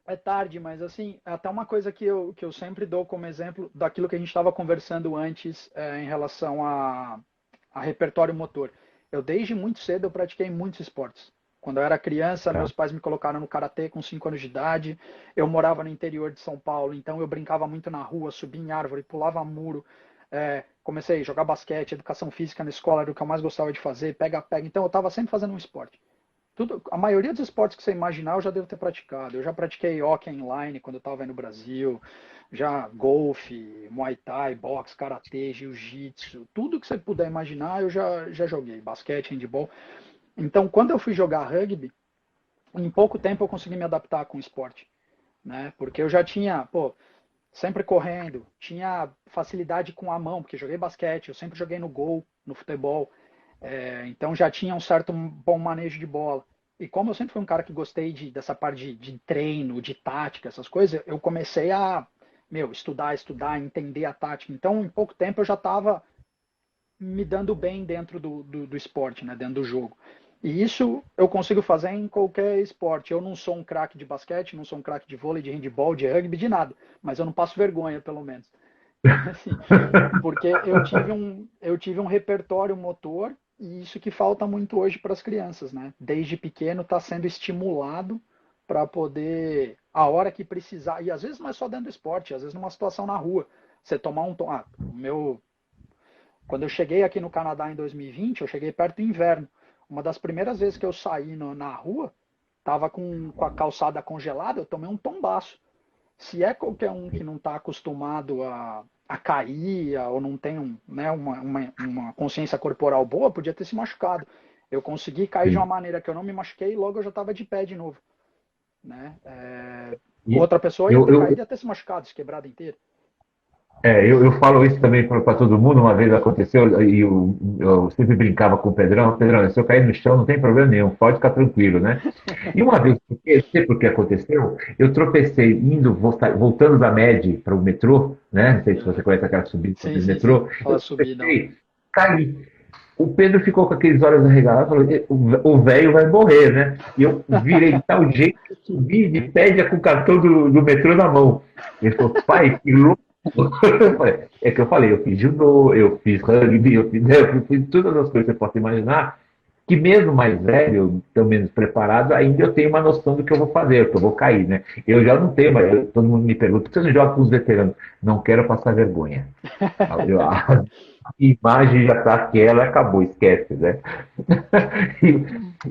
é tarde, mas assim, até uma coisa que eu sempre dou como exemplo daquilo que a gente estava conversando antes em relação a repertório motor. Eu desde muito cedo eu pratiquei muitos esportes. Quando eu era criança, Tá. meus pais me colocaram no karatê com 5 anos de idade. Eu morava no interior de São Paulo, então eu brincava muito na rua, subia em árvore, pulava muro. Comecei a jogar basquete, educação física na escola era o que eu mais gostava de fazer, pega-pega. Então eu estava sempre fazendo um esporte. A maioria dos esportes que você imaginar eu já devo ter praticado. Eu já pratiquei hockey inline quando eu estava aí no Brasil, já golfe, muay thai, boxe, karatê, jiu-jitsu, tudo que você puder imaginar eu já joguei, basquete, handball. Então, quando eu fui jogar rugby, em pouco tempo eu consegui me adaptar com o esporte, né? Porque eu já tinha, pô, sempre correndo, tinha facilidade com a mão, porque joguei basquete, eu sempre joguei no gol, no futebol, então já tinha um certo bom manejo de bola. E como eu sempre fui um cara que gostei dessa parte de treino, de tática, essas coisas, eu comecei a, estudar, entender a tática. Então, em pouco tempo eu já estava me dando bem dentro do esporte, né, dentro do jogo. E isso eu consigo fazer em qualquer esporte. Eu não sou um craque de basquete, não sou um craque de vôlei, de handball, de rugby, de nada. Mas eu não passo vergonha, pelo menos. Assim, porque eu tive um repertório motor e isso que falta muito hoje para as crianças, né? Desde pequeno está sendo estimulado para poder, a hora que precisar, e às vezes não é só dentro do esporte, às vezes numa situação na rua, você tomar um tom. Quando eu cheguei aqui no Canadá em 2020, eu cheguei perto do inverno. Uma das primeiras vezes que eu saí na rua, tava com a calçada congelada, eu tomei um tombaço. Se é qualquer um que não está acostumado a cair ou não tem uma consciência corporal boa, podia ter se machucado. Eu consegui cair de uma Sim. maneira que eu não me machuquei e logo eu já estava de pé de novo. Né? E Outra pessoa ia eu, ter eu, caído e ia ter se machucado, se quebrado inteiro. eu falo isso também para todo mundo. Uma vez aconteceu e eu sempre brincava com o Pedrão. Pedrão, se eu cair no chão, não tem problema nenhum, pode ficar tranquilo, né? E uma vez, eu sei por que aconteceu, eu tropecei voltando da MED para o metrô, né? Não sei se você conhece aquela subida do Sim. metrô. Eu Fala subidão. tropecei, caí. O Pedro ficou com aqueles olhos arregalados, falou, o velho vai morrer, né? E eu virei de tal jeito que eu subi de pé já com o cartão do metrô na mão. Ele falou, pai, que louco. É que eu falei, eu fiz judô, eu fiz rugby, eu fiz todas as coisas que você possa imaginar, que mesmo mais velho, tão menos preparado, ainda eu tenho uma noção do que eu vou fazer, que eu vou cair, né? Eu já não tenho, mas todo mundo me pergunta, por que você não joga com os veteranos? Não quero passar vergonha. A imagem já está aquela, acabou, esquece, né?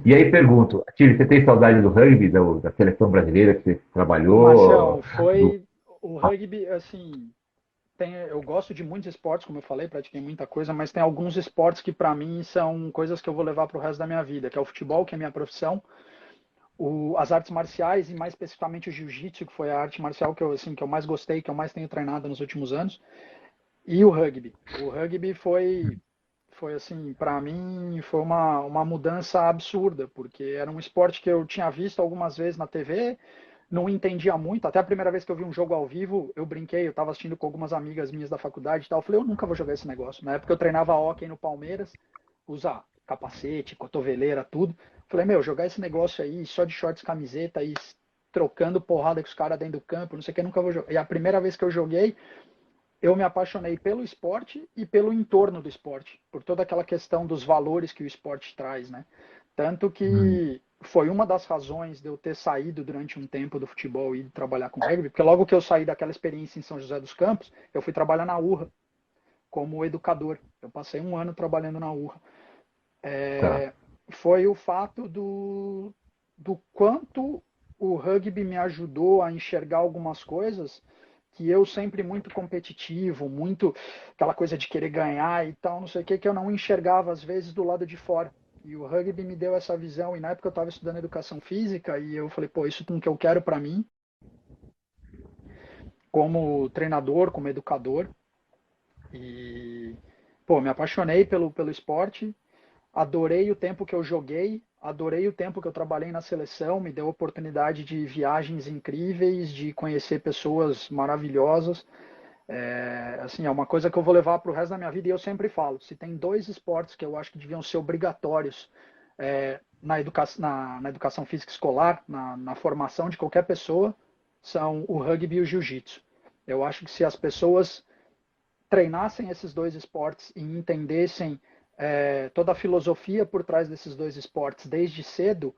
E aí pergunto, Tire, você tem saudade do rugby, da seleção brasileira que você Marcelo, trabalhou? Do... foi o rugby, assim, eu gosto de muitos esportes, como eu falei, pratiquei muita coisa, mas tem alguns esportes que para mim são coisas que eu vou levar para o resto da minha vida, que é o futebol, que é a minha profissão, as artes marciais e mais especificamente o jiu-jitsu, que foi a arte marcial que eu, assim, que eu mais gostei, que eu mais tenho treinado nos últimos anos, e o rugby. O rugby foi assim, para mim foi uma mudança absurda, porque era um esporte que eu tinha visto algumas vezes na TV, não entendia muito. Até a primeira vez que eu vi um jogo ao vivo, eu brinquei, eu estava assistindo com algumas amigas minhas da faculdade e tal. Eu falei, eu nunca vou jogar esse negócio. Na época eu treinava hóquei no Palmeiras, usar capacete, cotoveleira, tudo. Falei, meu, jogar esse negócio aí, só de shorts, camiseta, aí trocando porrada com os caras dentro do campo, não sei o que, nunca vou jogar. E a primeira vez que eu joguei, eu me apaixonei pelo esporte e pelo entorno do esporte, por toda aquela questão dos valores que o esporte traz, né? Tanto que foi uma das razões de eu ter saído durante um tempo do futebol e ir trabalhar com rugby, porque logo que eu saí daquela experiência em São José dos Campos, eu fui trabalhar na URRA como educador. Eu passei um ano trabalhando na URRA. Tá. Foi o fato do quanto o rugby me ajudou a enxergar algumas coisas que eu sempre muito competitivo, muito aquela coisa de querer ganhar e tal, não sei o que eu não enxergava às vezes do lado de fora. E o rugby me deu essa visão, e na época eu estava estudando educação física, e eu falei, pô, isso é o que eu quero para mim, como treinador, como educador. E, pô, me apaixonei pelo esporte, adorei o tempo que eu joguei, adorei o tempo que eu trabalhei na seleção, me deu oportunidade de viagens incríveis, de conhecer pessoas maravilhosas. Assim, é uma coisa que eu vou levar para o resto da minha vida, e eu sempre falo, se tem dois esportes que eu acho que deviam ser obrigatórios na educação física escolar, na formação de qualquer pessoa, são o rugby e o jiu-jitsu. Eu acho que se as pessoas treinassem esses dois esportes e entendessem toda a filosofia por trás desses dois esportes desde cedo,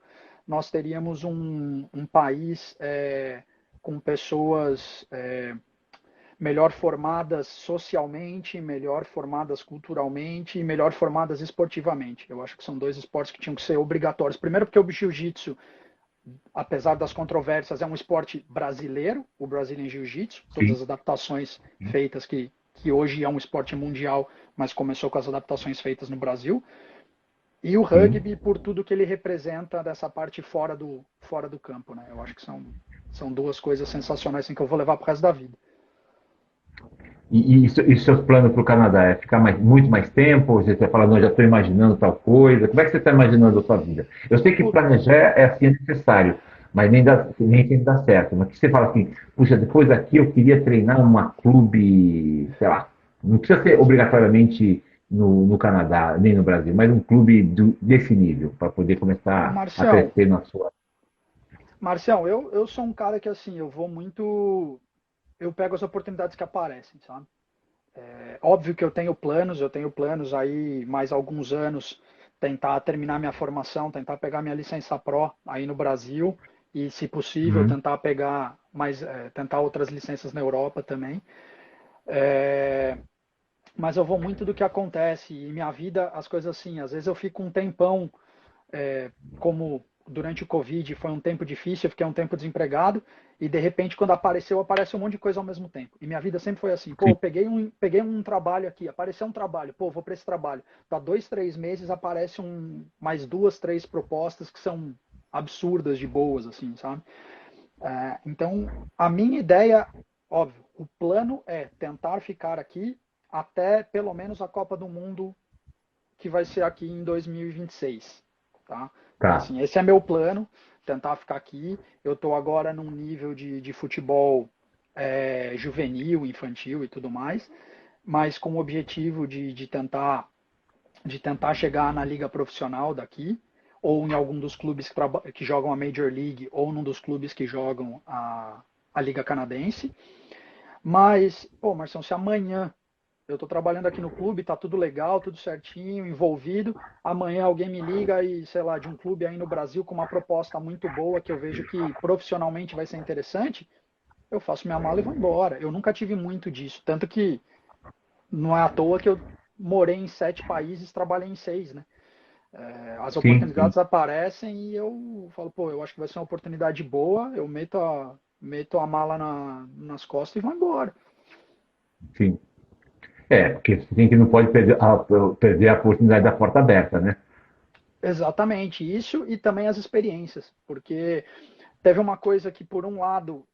nós teríamos um país com pessoas melhor formadas socialmente, melhor formadas culturalmente e melhor formadas esportivamente. Eu acho que são dois esportes que tinham que ser obrigatórios. Primeiro porque o jiu-jitsu, apesar das controvérsias, é um esporte brasileiro, o Brazilian Jiu-Jitsu, todas Sim. as adaptações feitas que hoje é um esporte mundial, mas começou com as adaptações feitas no Brasil. E o Sim. rugby por tudo que ele representa dessa parte fora do campo, né? Eu acho que são duas coisas sensacionais assim, que eu vou levar para o resto da vida. E seus planos para o Canadá? É ficar muito mais tempo? Ou você fala, não, já estou imaginando tal coisa? Como é que você está imaginando a sua vida? Eu sei que planejar é assim é necessário, mas nem sempre dá certo. Mas que você fala assim, puxa, depois daqui eu queria treinar uma clube, sei lá, não precisa ser obrigatoriamente no Canadá, nem no Brasil, mas um clube desse nível, para poder começar a Marcião, crescer na sua. Marcião, eu sou um cara que assim, eu vou muito. Eu pego as oportunidades que aparecem, sabe? Óbvio que eu tenho planos aí mais alguns anos tentar terminar minha formação, tentar pegar minha licença Pro aí no Brasil e, se possível, Uhum. tentar pegar tentar outras licenças na Europa também. É, mas eu vou muito do que acontece e minha vida, as coisas assim, às vezes eu fico um tempão como durante o Covid foi um tempo difícil, eu fiquei um tempo desempregado e de repente quando aparece um monte de coisa ao mesmo tempo. E minha vida sempre foi assim, pô, Sim. eu peguei um trabalho aqui, apareceu um trabalho, pô, vou para esse trabalho. Dá 2, 3 meses aparece mais duas, três propostas que são absurdas de boas, assim, sabe? Então, a minha ideia, óbvio, o plano é tentar ficar aqui até pelo menos a Copa do Mundo que vai ser aqui em 2026, tá? Então, Tá. assim, esse é meu plano, tentar ficar aqui. Eu estou agora num nível de futebol juvenil, infantil e tudo mais, mas com o objetivo de tentar de tentar chegar na liga profissional daqui, ou em algum dos clubes que jogam a Major League, ou num dos clubes que jogam a Liga Canadense. Mas, pô, Marção, se amanhã eu estou trabalhando aqui no clube, tá tudo legal, tudo certinho, envolvido. Amanhã alguém me liga e, sei lá, de um clube aí no Brasil com uma proposta muito boa que eu vejo que profissionalmente vai ser interessante, eu faço minha mala e vou embora. Eu nunca tive muito disso, tanto que não é à toa que eu morei em 7 países, trabalhei em 6, né? As Sim, sim, oportunidades aparecem e eu falo, pô, eu acho que vai ser uma oportunidade boa, eu meto a mala nas costas e vou embora. sim. Porque você tem que não pode perder a oportunidade da porta aberta, né? Exatamente, isso e também as experiências, porque teve uma coisa que, por um lado,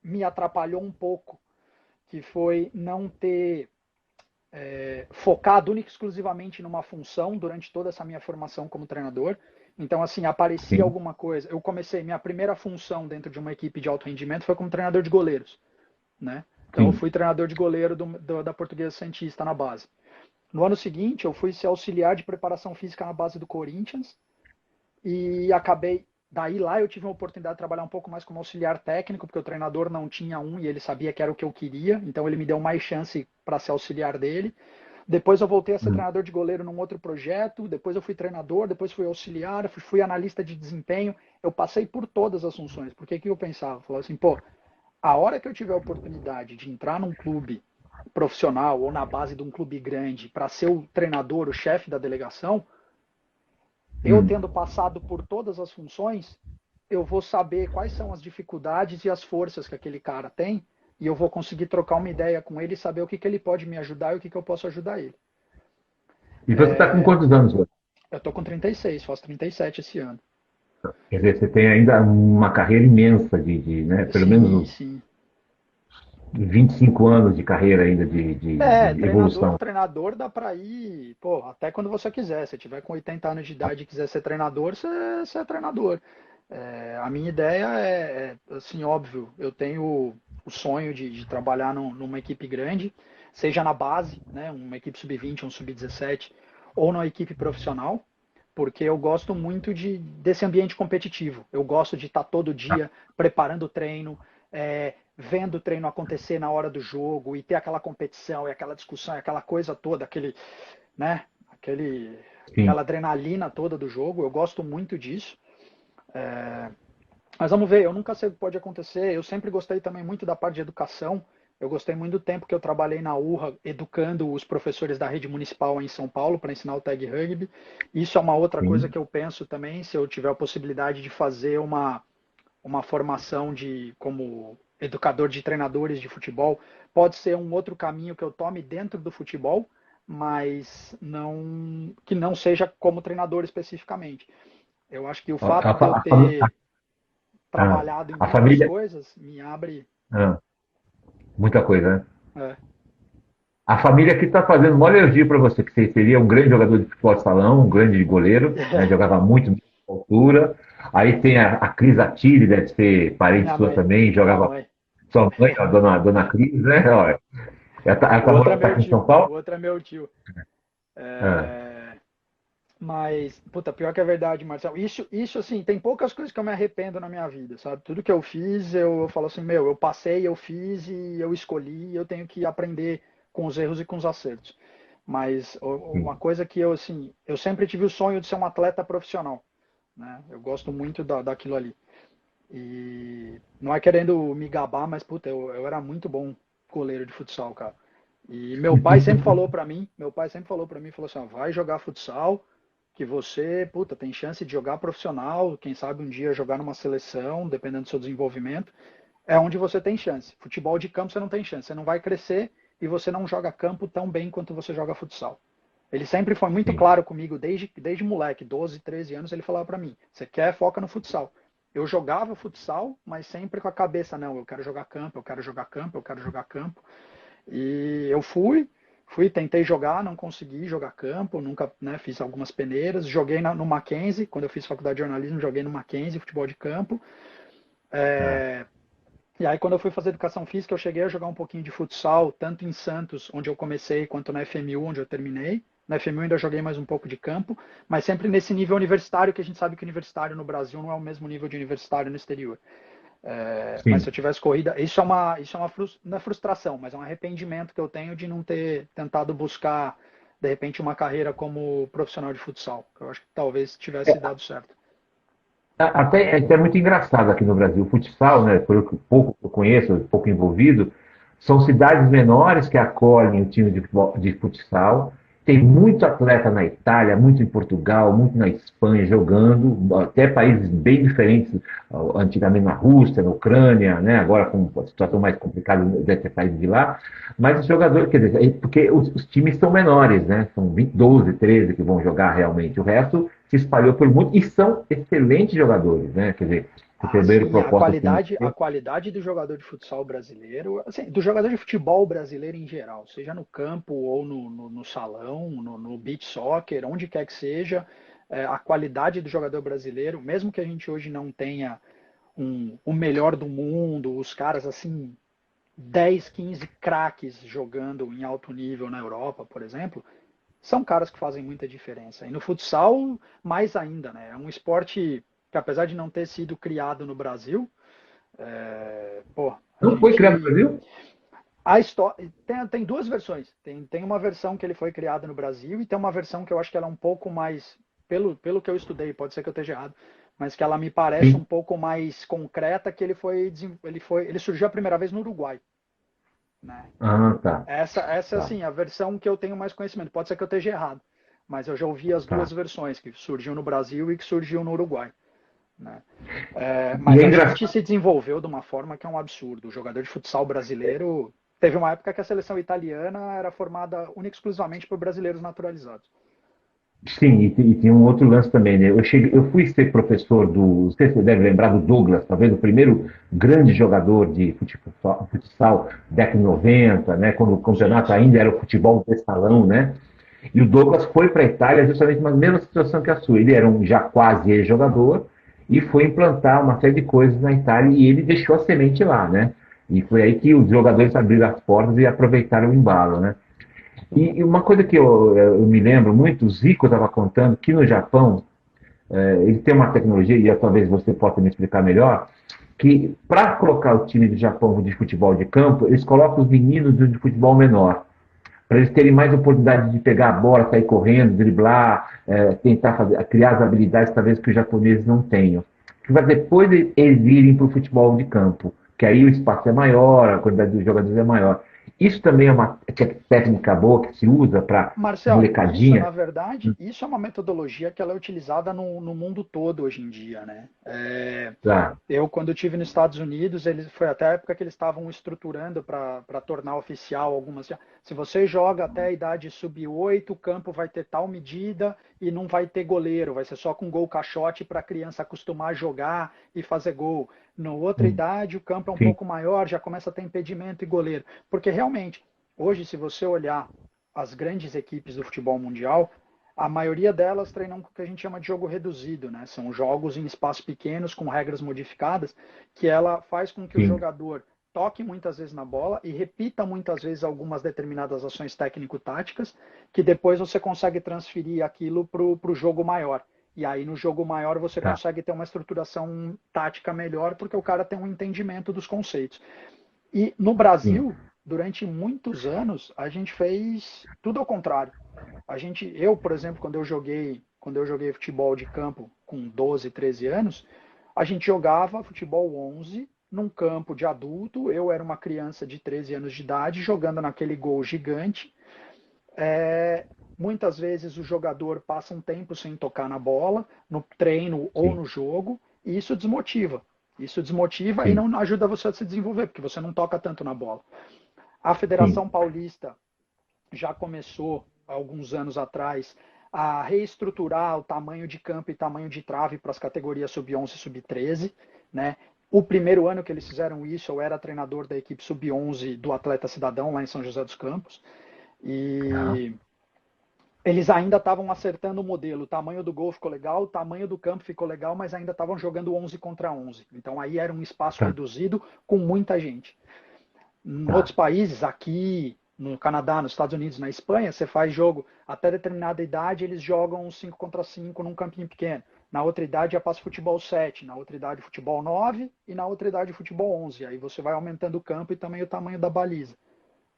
me atrapalhou um pouco, que foi não ter focado única e exclusivamente numa função durante toda essa minha formação como treinador. Então, assim, aparecia Sim, alguma coisa. Eu comecei, minha primeira função dentro de uma equipe de alto rendimento foi como treinador de goleiros, né? Então, eu sim. fui treinador de goleiro da Portuguesa Santista na base. No ano seguinte, eu fui ser auxiliar de preparação física na base do Corinthians e acabei. Daí lá eu tive a oportunidade de trabalhar um pouco mais como auxiliar técnico, porque o treinador não tinha um e ele sabia que era o que eu queria, então ele me deu mais chance para ser auxiliar dele. Depois eu voltei a ser Hum. treinador de goleiro num outro projeto, depois eu fui treinador, depois fui auxiliar, fui analista de desempenho. Eu passei por todas as funções, porque o que eu pensava? Eu falava assim, pô, a hora que eu tiver a oportunidade de entrar num clube profissional ou na base de um clube grande para ser o treinador, o chefe da delegação, eu Hum. tendo passado por todas as funções, eu vou saber quais são as dificuldades e as forças que aquele cara tem e eu vou conseguir trocar uma ideia com ele e saber o que ele pode me ajudar e o que eu posso ajudar ele. E você está com quantos anos hoje? Eu tô com 36, faço 37 esse ano. Quer dizer, você tem ainda uma carreira imensa né, pelo menos Sim, uns sim. 25 anos de carreira ainda de Treinador, evolução. treinador dá pra ir, pô, até quando você quiser. Se tiver com 80 anos de idade e quiser ser treinador, você é treinador. A minha ideia assim, óbvio, eu tenho o sonho de trabalhar numa equipe grande, seja na base, né, uma equipe sub-20, um sub-17, ou numa equipe profissional, porque eu gosto muito desse ambiente competitivo. Eu gosto de estar todo dia preparando o treino, vendo o treino acontecer na hora do jogo e ter aquela competição e aquela discussão e aquela coisa toda, né, Sim. aquela adrenalina toda do jogo. Eu gosto muito disso. Mas vamos ver, eu nunca sei o que pode acontecer. Eu sempre gostei também muito da parte de educação. Eu gostei muito do tempo que eu trabalhei na URRA, educando os professores da rede municipal em São Paulo para ensinar o tag rugby. Isso é uma outra coisa Sim. que eu penso também, se eu tiver a possibilidade de fazer uma formação como educador de treinadores de futebol, pode ser um outro caminho que eu tome dentro do futebol, mas que não seja como treinador especificamente. Eu acho que o A, fato de eu a, a, ter trabalhado em a muitas família. coisas me abre. Ah, muita coisa, né? É, A família que está fazendo um elogio para você, que você seria um grande jogador de futebol de salão, um grande goleiro, né? Jogava muito na altura. Aí tem a Cris Attili, deve ser parente minha sua mãe, também, minha jogava mãe. sua mãe, a dona Cris, né? Olha, ela O tá outro é morando meu aqui em São tio, Paulo? o outro é meu tio. Ah, É, mas, puta, pior que é verdade, Marcelo. Isso, assim, tem poucas coisas que eu me arrependo na minha vida, sabe? Tudo que eu fiz, eu falo assim, meu, eu passei, eu fiz e eu escolhi, eu tenho que aprender com os erros e com os acertos. Mas uma sim. coisa que eu, assim, eu sempre tive o sonho de ser um atleta profissional, né? Eu gosto muito daquilo ali. E não é querendo me gabar, mas, puta, eu era muito bom goleiro de futsal, cara. E meu pai sempre falou pra mim, falou assim, ó, vai jogar futsal, que você, puta, tem chance de jogar profissional, quem sabe um dia jogar numa seleção, dependendo do seu desenvolvimento, é onde você tem chance. Futebol de campo você não tem chance, você não vai crescer e você não joga campo tão bem quanto você joga futsal. Ele sempre foi muito Sim. claro comigo, desde moleque, 12, 13 anos, ele falava pra mim, você quer, foca no futsal. Eu jogava futsal, mas sempre com a cabeça, não, eu quero jogar campo, eu quero jogar campo, eu quero jogar campo. E eu tentei jogar, não consegui jogar campo, nunca, né, fiz algumas peneiras, joguei no Mackenzie, quando eu fiz faculdade de jornalismo, joguei no Mackenzie, futebol de campo. Ah, E aí quando eu fui fazer educação física, eu cheguei a jogar um pouquinho de futsal, tanto em Santos, onde eu comecei, quanto na FMU, onde eu terminei, Na FMU ainda joguei mais um pouco de campo, mas sempre nesse nível universitário, que a gente sabe que universitário no Brasil não é o mesmo nível de universitário no exterior. Mas se Sim. eu tivesse corrida, não é frustração, mas é um arrependimento que eu tenho de não ter tentado buscar, de repente, uma carreira como profissional de futsal. Eu acho que talvez tivesse dado certo. Até é muito engraçado aqui no Brasil. O futsal, né, por pouco que eu conheço, pouco envolvido, são cidades menores que acolhem o time de futsal. Tem muito atleta na Itália, muito em Portugal, muito na Espanha jogando, até países bem diferentes, antigamente na Rússia, na Ucrânia, né, agora com a situação mais complicada deve ter países de lá. Mas os jogadores, quer dizer, porque os times são menores, né? São 20, 12, 13 que vão jogar realmente. O resto se espalhou pelo mundo e são excelentes jogadores, né? Quer dizer, receberam Sim, propostas a financeiras. qualidade do jogador de futsal brasileiro, assim, do jogador de futebol brasileiro em geral, seja no campo ou no salão, no beach soccer, onde quer que seja, a qualidade do jogador brasileiro, mesmo que a gente hoje não tenha o melhor do mundo, os caras assim, 10, 15 craques jogando em alto nível na Europa, por exemplo, são caras que fazem muita diferença. E no futsal, mais ainda, né? É um esporte que, apesar de não ter sido criado no Brasil, pô, a Não foi criado no gente. Brasil? A história tem duas versões. Tem uma versão que ele foi criado no Brasil e tem uma versão que eu acho que ela é um pouco mais, pelo que eu estudei, pode ser que eu esteja errado, mas que ela me parece um Sim. pouco mais concreta, que ele surgiu a primeira vez no Uruguai, né? Ah, tá. Essa Tá. assim, a versão que eu tenho mais conhecimento. Pode ser que eu esteja errado, mas eu já ouvi as duas Tá. versões, que surgiu no Brasil e que surgiu no Uruguai. Né? E Mas é a engraçado. gente se desenvolveu de uma forma que é um absurdo. O jogador de futsal brasileiro. Teve uma época que a seleção italiana era formada única e exclusivamente por brasileiros naturalizados. Sim, e tem um outro lance também, né? Eu fui ser professor do, não sei se você deve lembrar do Douglas, talvez o primeiro grande jogador de futsal, década de 90, né? Quando o Sim, campeonato sim. ainda era o futebol de salão, né? E o Douglas foi para a Itália justamente na mesma situação que a sua. Ele era um já quase ex-jogador e foi implantar uma série de coisas na Itália e ele deixou a semente lá, né? E foi aí que os jogadores abriram as portas e aproveitaram o embalo, né? E uma coisa que eu me lembro muito, o Zico estava contando que no Japão, ele tem uma tecnologia, e talvez você possa me explicar melhor, que para colocar o time do Japão de futebol de campo, eles colocam os meninos de futebol menor para eles terem mais oportunidade de pegar a bola, sair correndo, driblar, tentar criar as habilidades talvez que os japoneses não tenham. Que vai depois eles irem para o futebol de campo, que aí o espaço é maior, a quantidade de jogadores é maior. Isso também é uma técnica boa que se usa para Marcel, isso, na molecadinha. verdade, isso é uma metodologia que ela é utilizada no mundo todo hoje em dia, né? Tá, Eu, quando estive nos Estados Unidos, foi até a época que eles estavam estruturando para tornar oficial algumas. Se você joga até a idade sub-8, o campo vai ter tal medida e não vai ter goleiro, vai ser só com gol caixote para a criança acostumar a jogar e fazer gol. Na outra idade, o campo é um sim, pouco maior, já começa a ter impedimento e goleiro. Porque realmente, hoje, se você olhar as grandes equipes do futebol mundial, a maioria delas treinam com o que a gente chama de jogo reduzido, né? São jogos em espaços pequenos, com regras modificadas, que ela faz com que o sim. jogador toque muitas vezes na bola e repita muitas vezes algumas determinadas ações técnico-táticas, que depois você consegue transferir aquilo para o jogo maior. E aí no jogo maior você Tá. consegue ter uma estruturação tática melhor, porque o cara tem um entendimento dos conceitos. E no Sim, Brasil, durante muitos anos, a gente fez tudo ao contrário. Eu, por exemplo, quando eu joguei futebol de campo com 12, 13 anos, a gente jogava futebol 11 num campo de adulto. Eu era uma criança de 13 anos de idade jogando naquele gol gigante. Muitas vezes o jogador passa um tempo sem tocar na bola, no treino ou sim, no jogo, e isso desmotiva. Isso desmotiva e sim, não ajuda você a se desenvolver, porque você não toca tanto na bola. A sim, Federação Paulista já começou, alguns anos atrás, a reestruturar o tamanho de campo e tamanho de trave para as categorias sub-11 e sub-13. Né? O primeiro ano que eles fizeram isso, eu era treinador da equipe sub-11 do Atleta Cidadão, lá em São José dos Campos. tá, E eles ainda estavam acertando o modelo. O tamanho do gol ficou legal, o tamanho do campo ficou legal, mas ainda estavam jogando 11 contra 11. Então aí era um espaço tá, reduzido com muita gente. Em outros tá. países, aqui, no Canadá, nos Estados Unidos, na Espanha, você faz jogo até determinada idade, eles jogam 5 contra 5 num campinho pequeno. Na outra idade já passa futebol 7, na outra idade futebol 9 e na outra idade futebol 11. Aí você vai aumentando o campo e também o tamanho da baliza.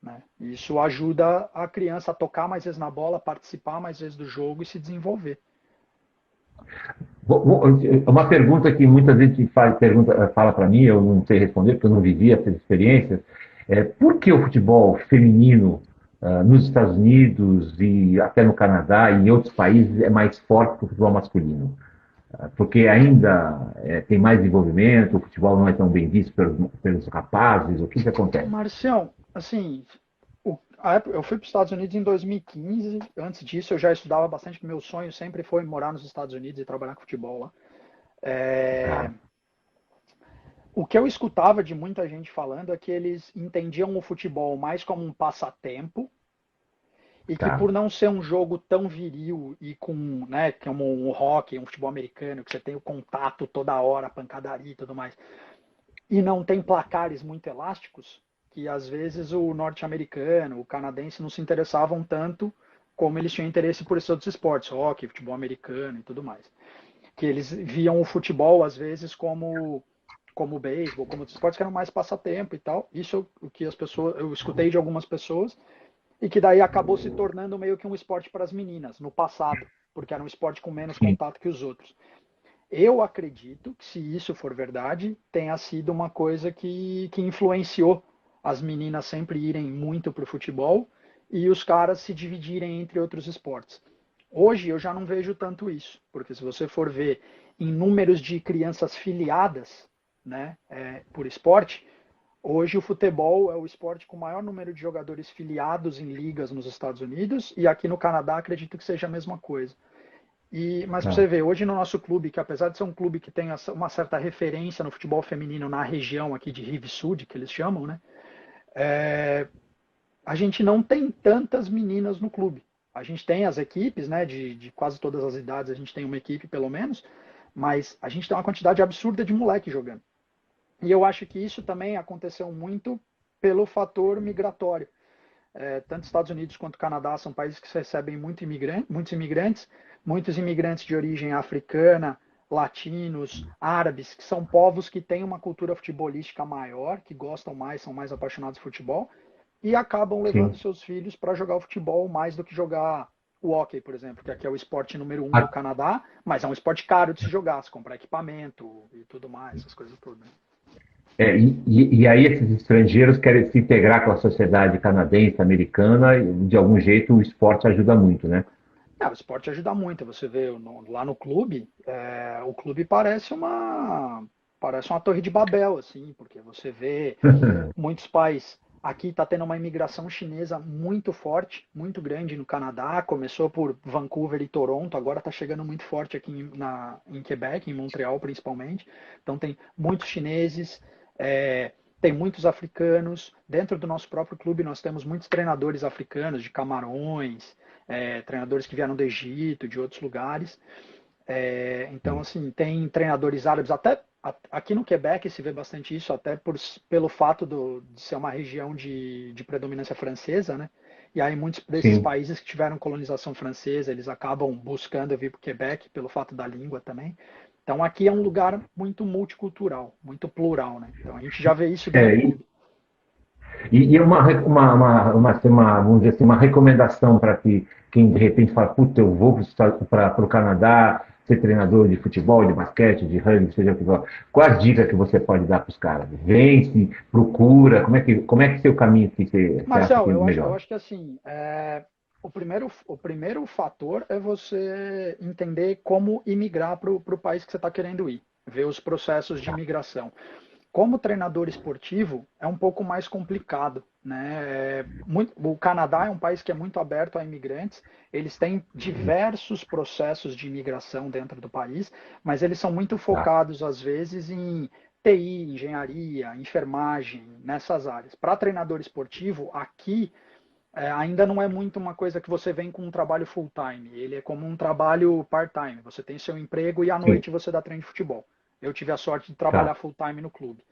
Né? Isso ajuda a criança a tocar mais vezes na bola, participar mais vezes do jogo e se desenvolver. Uma pergunta que muita gente fala para mim, eu não sei responder porque eu não vivi essas experiências, por que o futebol feminino nos Estados Unidos e até no Canadá e em outros países é mais forte que o futebol masculino? Porque ainda tem mais desenvolvimento, o futebol não é tão bem visto pelos rapazes, o que acontece? Marcião, assim, eu fui para os Estados Unidos em 2015. Antes disso, eu já estudava bastante, porque meu sonho sempre foi morar nos Estados Unidos e trabalhar com futebol lá. Tá, O que eu escutava de muita gente falando é que eles entendiam o futebol mais como um passatempo e que tá, por não ser um jogo tão viril e com, né, como um hockey, um futebol americano, que você tem o contato toda hora, pancadaria e tudo mais, e não tem placares muito elásticos, que às vezes o norte-americano, o canadense não se interessavam tanto como eles tinham interesse por esses outros esportes, hockey, futebol americano e tudo mais. Que eles viam o futebol às vezes como o beisebol, como outros esportes que eram mais passatempo e tal. Isso é o que as pessoas, eu escutei de algumas pessoas e que daí acabou se tornando meio que um esporte para as meninas no passado, porque era um esporte com menos sim. contato que os outros. Eu acredito que, se isso for verdade, tenha sido uma coisa que influenciou as meninas sempre irem muito para o futebol e os caras se dividirem entre outros esportes. Hoje eu já não vejo tanto isso, porque se você for ver em números de crianças filiadas, né, por esporte, hoje o futebol é o esporte com o maior número de jogadores filiados em ligas nos Estados Unidos e aqui no Canadá acredito que seja a mesma coisa. Mas para Tá. você ver, hoje no nosso clube, que apesar de ser um clube que tem uma certa referência no futebol feminino na região aqui de Rive Sud, que eles chamam, né? A gente não tem tantas meninas no clube. A gente tem as equipes, né? De quase todas as idades, a gente tem uma equipe pelo menos, mas a gente tem uma quantidade absurda de moleque jogando. E eu acho que isso também aconteceu muito pelo fator migratório. Tanto Estados Unidos quanto Canadá são países que recebem muitos imigrantes de origem africana, latinos, árabes, que são povos que têm uma cultura futebolística maior, que gostam mais, são mais apaixonados por futebol, e acabam levando Sim. seus filhos para jogar o futebol mais do que jogar o hockey, por exemplo, que aqui é o esporte número 1 do A- Canadá, mas é um esporte caro de se jogar, se comprar equipamento e tudo mais, essas coisas todas. e aí esses estrangeiros querem se integrar com a sociedade canadense, americana, e de algum jeito o esporte ajuda muito, né? O esporte ajuda muito. Você vê lá no clube, o clube parece uma torre de Babel, assim, porque você vê muitos pais. Aqui está tendo uma imigração chinesa muito forte, muito grande no Canadá. Começou por Vancouver e Toronto, agora está chegando muito forte aqui em Quebec, em Montreal principalmente. Então tem muitos chineses, tem muitos africanos. Dentro do nosso próprio clube nós temos muitos treinadores africanos de Camarões, treinadores que vieram do Egito, de outros lugares. Então, assim, tem treinadores árabes, até aqui no Quebec se vê bastante isso, até pelo fato de ser uma região de predominância francesa, né? E aí muitos desses Sim. países que tiveram colonização francesa, eles acabam buscando vir para o Quebec pelo fato da língua também. Então aqui é um lugar muito multicultural, muito plural, né? Então a gente já vê isso dentro É, do e, clube. e vamos dizer assim, uma recomendação para que quem de repente fala, puta, eu vou para o Canadá ser treinador de futebol, de basquete, de rugby, seja o que for. Qual a dica que você pode dar para os caras? Vence, procura, como é que seu caminho que você acha que Marcel, é eu melhor? acho que assim, o primeiro fator é você entender como imigrar para o país que você está querendo ir, ver os processos de imigração. Como treinador esportivo, é um pouco mais complicado, né? O Canadá é um país que é muito aberto a imigrantes, eles têm diversos processos de imigração dentro do país, mas eles são muito Tá, focados, às vezes, em TI, engenharia, enfermagem, nessas áreas. Para treinador esportivo, aqui ainda não é muito uma coisa que você vem com um trabalho full-time. Ele é como um trabalho part-time. Você tem seu emprego e à sim, noite você dá treino de futebol. Eu tive a sorte de tá, trabalhar full-time no clube.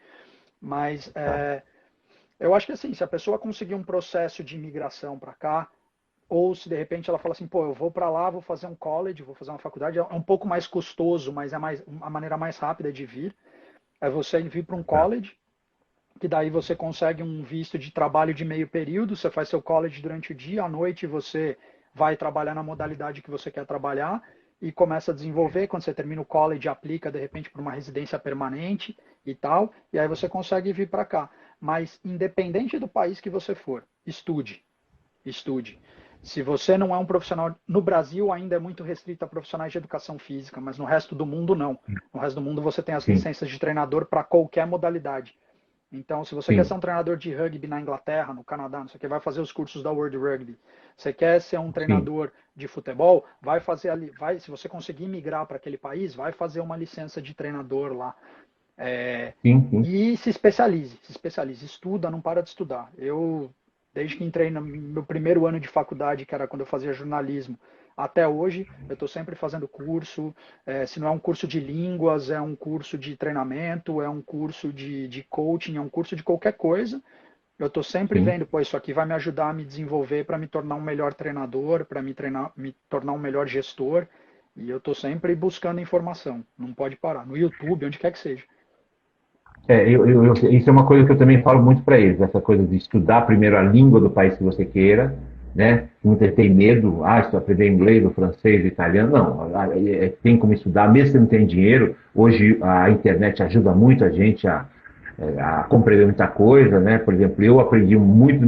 Mas tá. Eu acho que assim, se a pessoa conseguir um processo de imigração para cá, ou se de repente ela fala assim, pô, eu vou para lá, vou fazer um college, vou fazer uma faculdade, é um pouco mais custoso, mas é a maneira mais rápida de vir. É você vir para um Tá. college, que daí você consegue um visto de trabalho de meio período, você faz seu college durante o dia, à noite você vai trabalhar na modalidade que você quer trabalhar e começa a desenvolver. Quando você termina o college, aplica de repente para uma residência permanente e tal, e aí você consegue vir para cá. Mas independente do país que você for, estude, estude. Se você não é um profissional, no Brasil ainda é muito restrito a profissionais de educação física, mas no resto do mundo não. No resto do mundo você tem as Sim, licenças de treinador para qualquer modalidade. Então, se você quer ser sim, um treinador de rugby na Inglaterra, no Canadá, não sei o que, vai fazer os cursos da World Rugby. Você quer ser um sim, treinador de futebol, vai fazer ali, vai, se você conseguir migrar para aquele país, vai fazer uma licença de treinador lá. É, sim, sim. e se especialize, estuda, não para de estudar. Eu, desde que entrei no meu primeiro ano de faculdade, que era quando eu fazia jornalismo, até hoje, eu estou sempre fazendo curso. Se não é um curso de línguas, é um curso de treinamento, é um curso de coaching, é um curso de qualquer coisa. Eu estou sempre Sim. vendo, pô, isso aqui vai me ajudar a me desenvolver para me tornar um melhor treinador, para me tornar um melhor gestor. E eu estou sempre buscando informação. Não pode parar. No YouTube, onde quer que seja. Isso é uma coisa que eu também falo muito para eles, essa coisa de estudar primeiro a língua do país que você queira, né? Muita gente tem medo, estou aprender inglês, o francês, o italiano. Não, tem como estudar, mesmo se não tem dinheiro. Hoje a internet ajuda muito a gente a compreender muita coisa, né? Por exemplo, eu aprendi muito,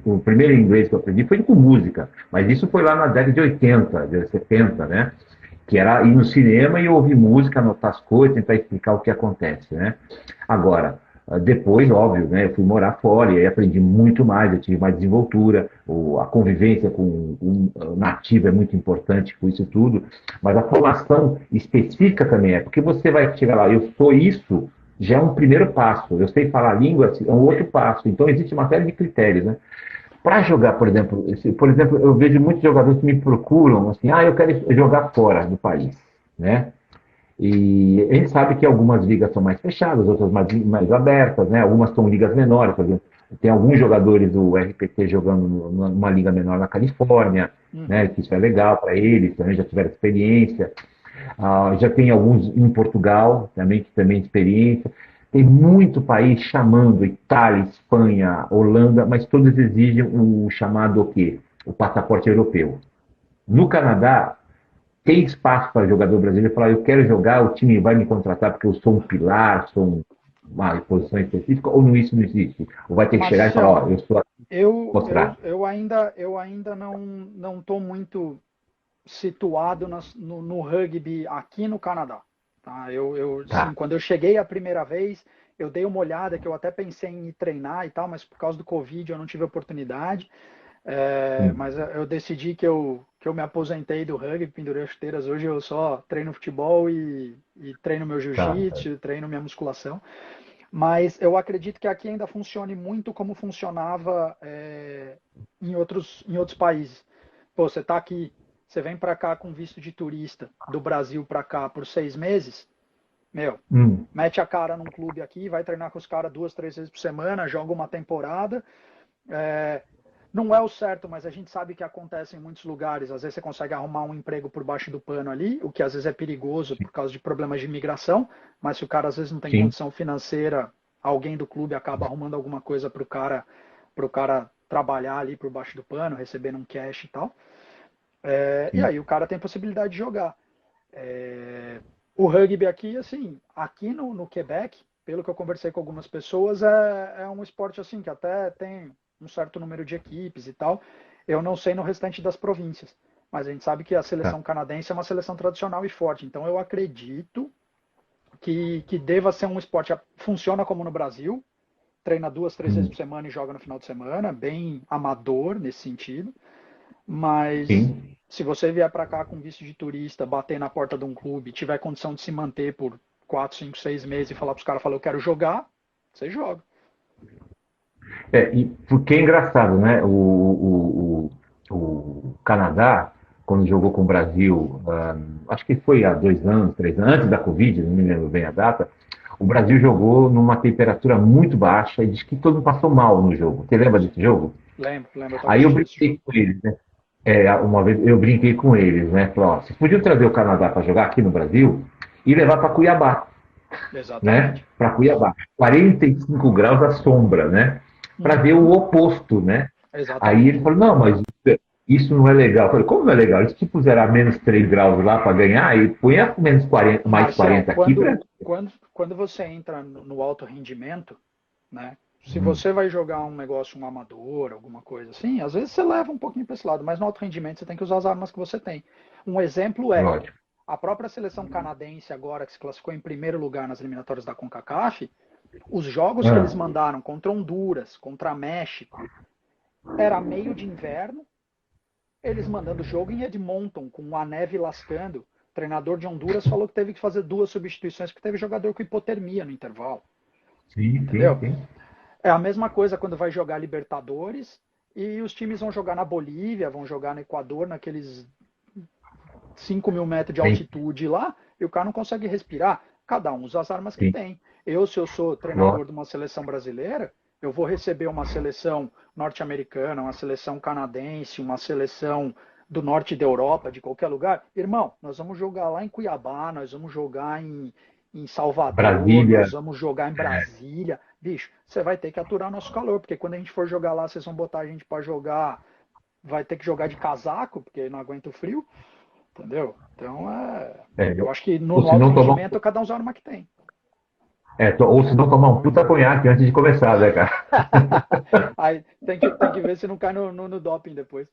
o primeiro inglês que eu aprendi foi com música, mas isso foi lá na década de 80, de 70, né? Que era ir no cinema e ouvir música, anotar as coisas, tentar explicar o que acontece, né? Agora, depois, óbvio, né, eu fui morar fora e aí aprendi muito mais, eu tive mais desenvoltura, a convivência com o nativo é muito importante com isso tudo, mas a formação específica também é, porque você vai chegar lá, eu sou isso, já é um primeiro passo, eu sei falar língua, é um outro passo, então existe uma série de critérios, né? Para jogar, por exemplo, eu vejo muitos jogadores que me procuram assim, eu quero jogar fora do país, né? E a gente sabe que algumas ligas são mais fechadas, outras mais abertas, né? Algumas são ligas menores, por exemplo, tem alguns jogadores do RPT jogando numa liga menor na Califórnia, né? Uhum. Que isso é legal para eles, também já tiveram experiência. Já tem alguns em Portugal, também que também experiência. Tem muito país chamando, Itália, Espanha, Holanda, mas todos exigem o chamado o quê? O passaporte europeu. No Canadá, tem espaço para jogador brasileiro falar, eu quero jogar, o time vai me contratar porque eu sou um pilar, sou uma posição específica, ou isso não existe? Ou vai ter que chegar e falar, Marcião, eu sou aqui, mostrar. eu ainda não estou muito situado no rugby aqui no Canadá. Tá? Sim, Tá. quando eu cheguei a primeira vez, eu dei uma olhada que eu até pensei em ir treinar e tal, mas por causa do Covid eu não tive oportunidade. Sim, Mas eu decidi que eu me aposentei do rugby, pendurei as chuteiras. Hoje eu só treino futebol e treino meu tá. jiu-jitsu, treino minha musculação. Mas eu acredito que aqui ainda funcione muito como funcionava em outros países. Pô, você está aqui, você vem para cá com visto de turista do Brasil para cá por 6 meses, meu, Hum, mete a cara num clube aqui, vai treinar com os caras 2, 3 vezes por semana, joga uma temporada. É, não é o certo, mas a gente sabe que acontece em muitos lugares. Às vezes você consegue arrumar um emprego por baixo do pano ali, o que às vezes é perigoso por causa de problemas de imigração, mas se o cara às vezes não tem sim, condição financeira, alguém do clube acaba arrumando alguma coisa para o cara trabalhar ali por baixo do pano, recebendo um cash e tal. E sim. aí o cara tem possibilidade de jogar. O rugby aqui, assim, aqui no Quebec, pelo que eu conversei com algumas pessoas, é um esporte assim que até tem um certo número de equipes e tal. Eu não sei no restante das províncias, mas a gente sabe que a Tá. seleção canadense é uma seleção tradicional e forte. Então eu acredito que deva ser um esporte. Funciona como no Brasil, treina 2, 3 vezes Hum, por semana e joga no final de semana, bem amador nesse sentido. Mas sim. se você vier para cá com visto de turista, bater na porta de um clube, tiver condição de se manter por 4, 5, 6 meses e falar para os caras, eu quero jogar, você joga. E porque é engraçado, né? O Canadá, quando jogou com o Brasil, acho que foi há 2 anos, 3 anos, antes da Covid, não me lembro bem a data, o Brasil jogou numa temperatura muito baixa e diz que todo mundo passou mal no jogo. Você lembra desse jogo? Lembro, eu tava Aí eu assistindo esse brinquei jogo. com eles, né? Uma vez eu brinquei com eles, né? Falei, ó, vocês podiam trazer o Canadá para jogar aqui no Brasil e levar para Cuiabá, né? Exatamente. Para Cuiabá. 45 graus à sombra, né? Para ver o Uhum. oposto, né? Aí Exatamente. ele falou, não, mas isso não é legal. Eu falei, como não é legal? Eles te puseram a menos 3 graus lá para ganhar e põe a menos 40, mais Marcial, 40 aqui para. quando você entra no alto rendimento, né? Se você vai jogar um negócio, um amador, alguma coisa assim, às vezes você leva um pouquinho para esse lado, mas no alto rendimento você tem que usar as armas que você tem. Um exemplo é Lógico. a própria seleção canadense agora, que se classificou em primeiro lugar nas eliminatórias da CONCACAF, os jogos que eles Ah, mandaram contra Honduras, contra México, era meio de inverno, eles mandando jogo em Edmonton, com a neve lascando. O treinador de Honduras falou que teve que fazer 2 substituições porque teve jogador com hipotermia no intervalo. sim, sim, Entendeu? sim. É a mesma coisa quando vai jogar Libertadores e os times vão jogar na Bolívia, vão jogar no Equador, naqueles 5.000 metros de Sim, altitude lá, e o cara não consegue respirar. Cada um usa as armas que sim. tem. Se eu sou treinador de uma seleção brasileira, eu vou receber uma seleção norte-americana, uma seleção canadense, uma seleção do norte da Europa, de qualquer lugar. Irmão, nós vamos jogar lá em Cuiabá, nós vamos jogar em Salvador, Brasília. nós vamos jogar em Brasília. Bicho, você vai ter que aturar nosso calor, porque quando a gente for jogar lá, vocês vão botar a gente para jogar, vai ter que jogar de casaco, porque não aguenta o frio. Entendeu? Então, É, eu acho que ou no se alto não tomar, rendimento cada um usa a arma que tem. ou se não tomar um puta conhaque antes de começar, né, cara? Aí tem que ver se não cai no doping depois.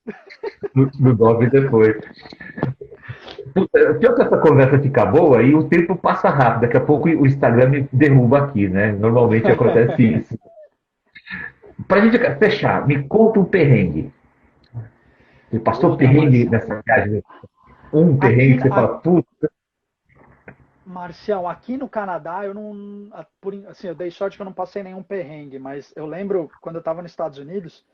No doping depois. Pior que essa conversa fica boa e o tempo passa rápido. Daqui a pouco o Instagram me derruba aqui, né? Normalmente acontece isso. Pra gente fechar, me conta um perrengue. Você passou Puta, perrengue Marcial. nessa viagem? Um perrengue Aqui, que você fala, puta. Marcial, aqui no Canadá, eu não. Assim, eu dei sorte que eu não passei nenhum perrengue, mas eu lembro quando eu estava nos Estados Unidos,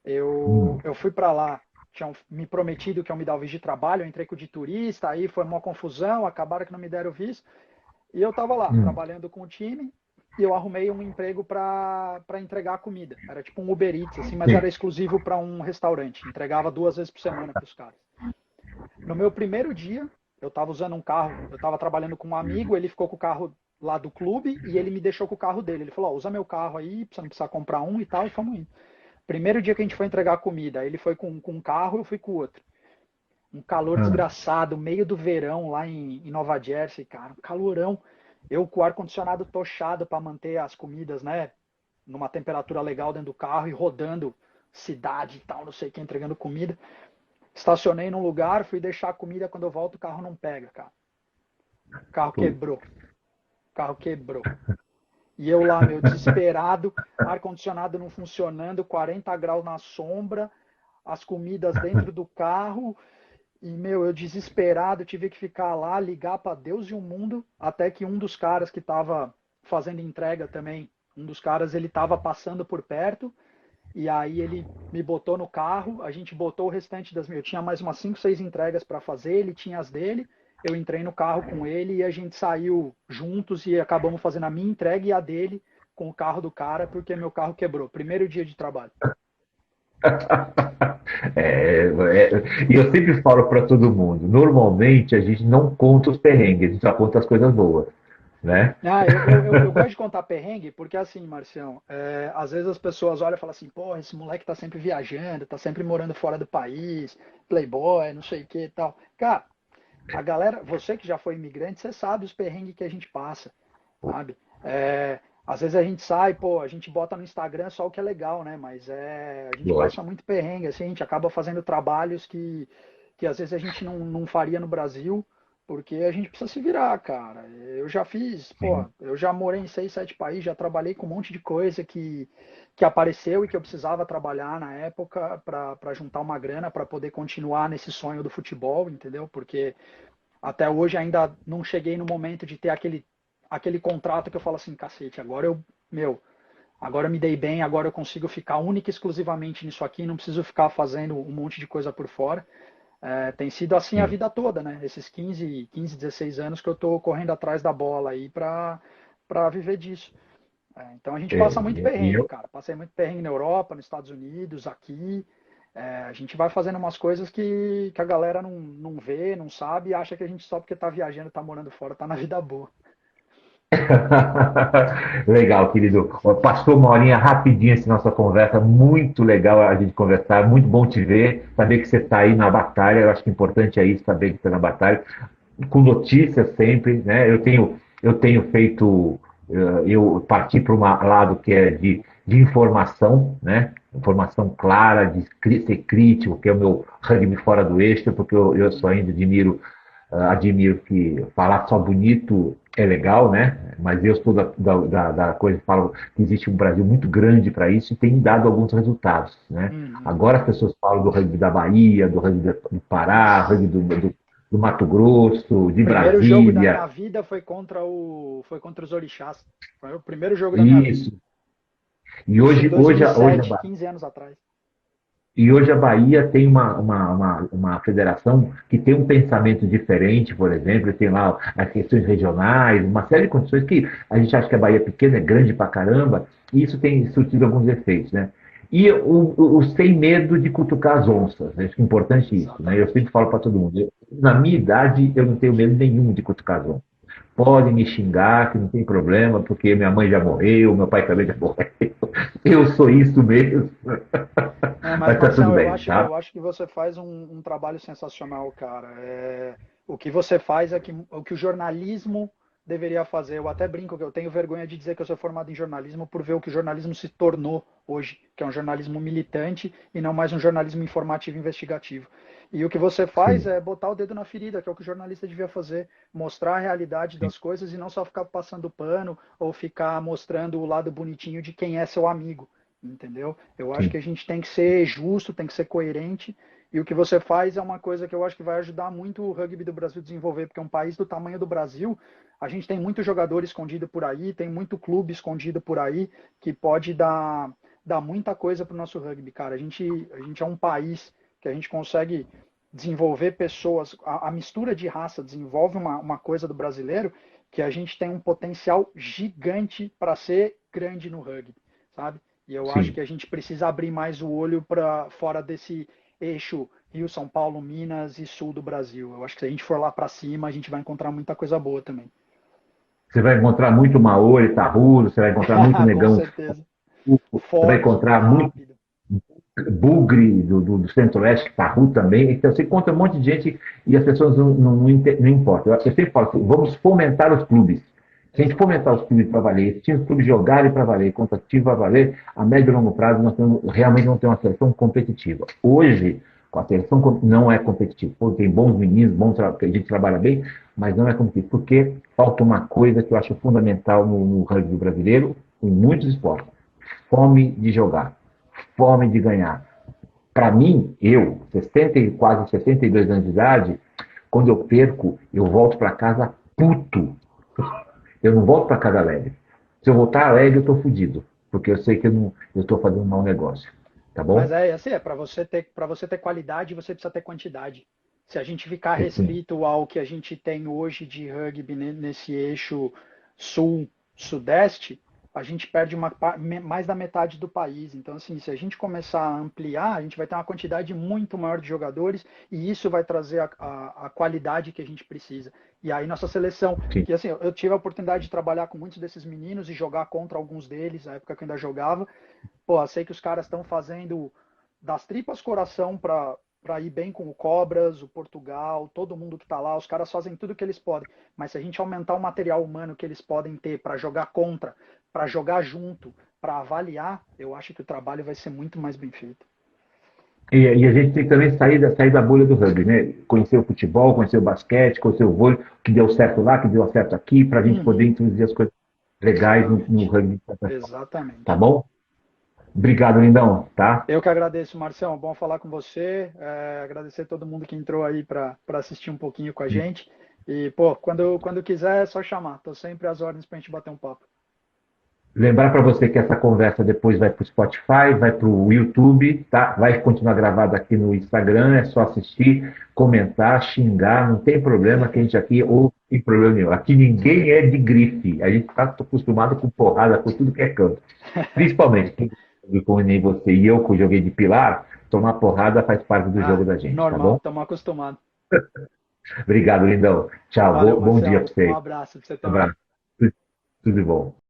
eu fui para lá, tinham me prometido que iam me dar o visto de trabalho, eu entrei com o de turista, aí foi uma confusão, acabaram que não me deram o visto. E eu estava lá, Hum, trabalhando com o time, e eu arrumei um emprego para entregar comida. Era tipo um Uber Eats, assim, mas sim. era exclusivo para um restaurante. Entregava 2 vezes por semana para os caras. No meu primeiro dia, eu estava usando um carro, eu estava trabalhando com um amigo, ele ficou com o carro lá do clube e ele me deixou com o carro dele. Ele falou: usa meu carro aí, pra você não precisar comprar um e tal, e fomos indo. Primeiro dia que a gente foi entregar a comida, ele foi com um carro, eu fui com o outro. Um calor Ah, desgraçado, meio do verão lá em Nova Jersey, cara, um calorão. Eu com o ar-condicionado tochado para manter as comidas, né, numa temperatura legal dentro do carro e rodando cidade e tal, não sei o que, entregando comida. Estacionei num lugar, fui deixar a comida, quando eu volto o carro não pega, cara. O carro pô. quebrou. O carro quebrou. E eu lá, meu, desesperado, ar-condicionado não funcionando, 40 graus na sombra, as comidas dentro do carro. E, meu, eu desesperado, tive que ficar lá, ligar para Deus e o mundo, até que um dos caras que estava fazendo entrega também, um dos caras, ele estava passando por perto, e aí ele me botou no carro, a gente botou o restante das minhas, eu tinha mais umas 5, 6 entregas para fazer, ele tinha as dele, eu entrei no carro com ele e a gente saiu juntos e acabamos fazendo a minha entrega e a dele com o carro do cara, porque meu carro quebrou. Primeiro dia de trabalho. E eu sempre falo para todo mundo: normalmente a gente não conta os perrengues, a gente só conta as coisas boas, né? Eu gosto de contar perrengue porque assim, Marcião, às vezes as pessoas olham e falam assim, pô, esse moleque tá sempre viajando, tá sempre morando fora do país, playboy, não sei o que e tal. Cara, a galera, você que já foi imigrante, você sabe os perrengues que a gente passa, sabe? Às vezes a gente sai, pô, a gente bota no Instagram só o que é legal, né? Mas a gente passa Lógico. muito perrengue, assim, a gente acaba fazendo trabalhos que às vezes a gente não faria no Brasil, porque a gente precisa se virar, cara. Eu já fiz, pô, Sim. eu já morei em 6, 7 países, já trabalhei com um monte de coisa que apareceu e que eu precisava trabalhar na época para juntar uma grana para poder continuar nesse sonho do futebol, entendeu? Porque até hoje ainda não cheguei no momento de ter aquele contrato que eu falo assim, cacete, agora eu me dei bem, agora eu consigo ficar única e exclusivamente nisso aqui, não preciso ficar fazendo um monte de coisa por fora. Tem sido assim a Sim. vida toda, né? Esses 15, 16 anos que eu tô correndo atrás da bola aí para viver disso. Então a gente É, passa muito e perrengue, eu, cara. Passei muito perrengue na Europa, nos Estados Unidos, aqui. A gente vai fazendo umas coisas que a galera não vê, não sabe, e acha que a gente só porque tá viajando, tá morando fora, tá na vida boa. Legal, querido. Ó, passou uma horinha rapidinho essa nossa conversa, muito legal a gente conversar, muito bom te ver, saber que você está aí na batalha, eu acho que o importante é isso, saber que você está na batalha, com notícias sempre, né? Eu tenho feito, eu parti para um lado que é de informação, né? Informação clara, de ser crítico, que é o meu rugby fora do eixo, porque eu só ainda admiro que falar só bonito é legal, né? Mas eu sou da coisa que falo que existe um Brasil muito grande para isso e tem dado alguns resultados, né? Uhum. Agora as pessoas falam do rugby da Bahia, do rugby do Pará, Nossa. rugby do Mato Grosso, O de primeiro jogo da minha Brasília, vida foi contra os Orixás. Foi o primeiro jogo da minha vida. isso. E Isso em hoje, hoje, 2007, 15 anos atrás. E hoje a Bahia tem uma federação que tem um pensamento diferente, por exemplo, tem lá as questões regionais, uma série de condições que a gente acha que a Bahia é pequena, é grande pra caramba, e isso tem surtido alguns efeitos, né? E o sem medo de cutucar as onças, né? Acho que é importante isso, né? Eu sempre Exatamente. falo para todo mundo, na minha idade eu não tenho medo nenhum de cutucar as onças. Podem me xingar, que não tem problema, porque minha mãe já morreu, meu pai também já morreu. Eu sou isso mesmo. Mas Mas tá tudo Marcelo, eu bem, acho, tá? eu acho que você faz um trabalho sensacional, cara. O que você faz é o que o jornalismo deveria fazer. Eu até brinco que eu tenho vergonha de dizer que eu sou formado em jornalismo por ver o que o jornalismo se tornou hoje, que é um jornalismo militante e não mais um jornalismo informativo e investigativo. E o que você faz Sim, é botar o dedo na ferida, que é o que o jornalista devia fazer, mostrar a realidade sim, das coisas e não só ficar passando pano ou ficar mostrando o lado bonitinho de quem é seu amigo, entendeu? Eu acho que sim. a gente tem que ser justo, tem que ser coerente. E o que você faz é uma coisa que eu acho que vai ajudar muito o rugby do Brasil a desenvolver, porque é um país do tamanho do Brasil, a gente tem muito jogador escondido por aí, tem muito clube escondido por aí, que pode dar muita coisa para o nosso rugby, cara. A gente é um país que a gente consegue desenvolver pessoas, a mistura de raça desenvolve uma coisa do brasileiro que a gente tem um potencial gigante para ser grande no rugby, sabe? E eu acho que Sim. a gente precisa abrir mais o olho para fora desse eixo Rio, São Paulo, Minas e sul do Brasil. Eu acho que se a gente for lá para cima, a gente vai encontrar muita coisa boa também. Você vai encontrar muito Maori, Tarrudo, você vai encontrar muito Com negão, certeza. você vai Forte, encontrar muito rápido. bugre do Centro-Oeste, Tarru também. Então você encontra um monte de gente e as pessoas não importam. Eu sempre falo assim, vamos fomentar os clubes. Se a gente fomentar os Exatamente. clubes para valer, se os clubes jogarem para valer, competitivo para valer, a médio e longo prazo realmente vamos ter uma seleção competitiva. Hoje, a seleção não é competitiva. Pô, tem bons meninos, que a gente trabalha bem, mas não é competitivo. Porque falta uma coisa que eu acho fundamental no rugby brasileiro, em muitos esportes: fome de jogar, fome de ganhar. Para mim, quase 62 anos de idade, quando eu perco, eu volto para casa puto. Eu não volto para casa alegre. Se eu voltar alegre, eu estou fudido, porque eu sei que eu estou fazendo um mau negócio. Tá Mas bom? é assim, para você ter qualidade, você precisa ter quantidade. Se a gente ficar Sim, restrito ao que a gente tem hoje de rugby nesse eixo sul-sudeste, a gente perde mais da metade do país. Então, assim, se a gente começar a ampliar, a gente vai ter uma quantidade muito maior de jogadores e isso vai trazer a qualidade que a gente precisa. E aí nossa seleção, sim. que assim, eu tive a oportunidade de trabalhar com muitos desses meninos e jogar contra alguns deles, na época que eu ainda jogava. Pô, sei que os caras estão fazendo das tripas coração para ir bem com o Cobras, o Portugal, todo mundo que está lá, os caras fazem tudo que eles podem. Mas se a gente aumentar o material humano que eles podem ter para jogar contra, para jogar junto, para avaliar, eu acho que o trabalho vai ser muito mais bem feito. E a gente tem que também sair da bolha do rugby, né? Conhecer o futebol, conhecer o basquete, conhecer o vôlei, que deu certo lá, que deu certo aqui, para a gente poder Uhum, introduzir as coisas legais no exatamente. rugby. Tá Exatamente. bom? Obrigado, lindão, tá? Eu que agradeço, Marcião. Bom falar com você. Agradecer a todo mundo que entrou aí para assistir um pouquinho com a gente. E, pô, quando quiser é só chamar. Tô sempre às ordens para a gente bater um papo. Lembrar para você que essa conversa depois vai para o Spotify, vai para o YouTube, tá? Vai continuar gravado aqui no Instagram, é só assistir, comentar, xingar, não tem problema que a gente aqui, ou tem problema nenhum. Aqui ninguém é de grife, a gente está acostumado com porrada por tudo que é canto. Principalmente, como nem você e eu, que joguei de pilar, tomar porrada faz parte do jogo da gente, tá Normal, bom? estamos acostumados. Obrigado, lindão. Tchau, Valeu, bom dia Marcelo. para você. Um abraço para você Um também. abraço. Tudo de bom.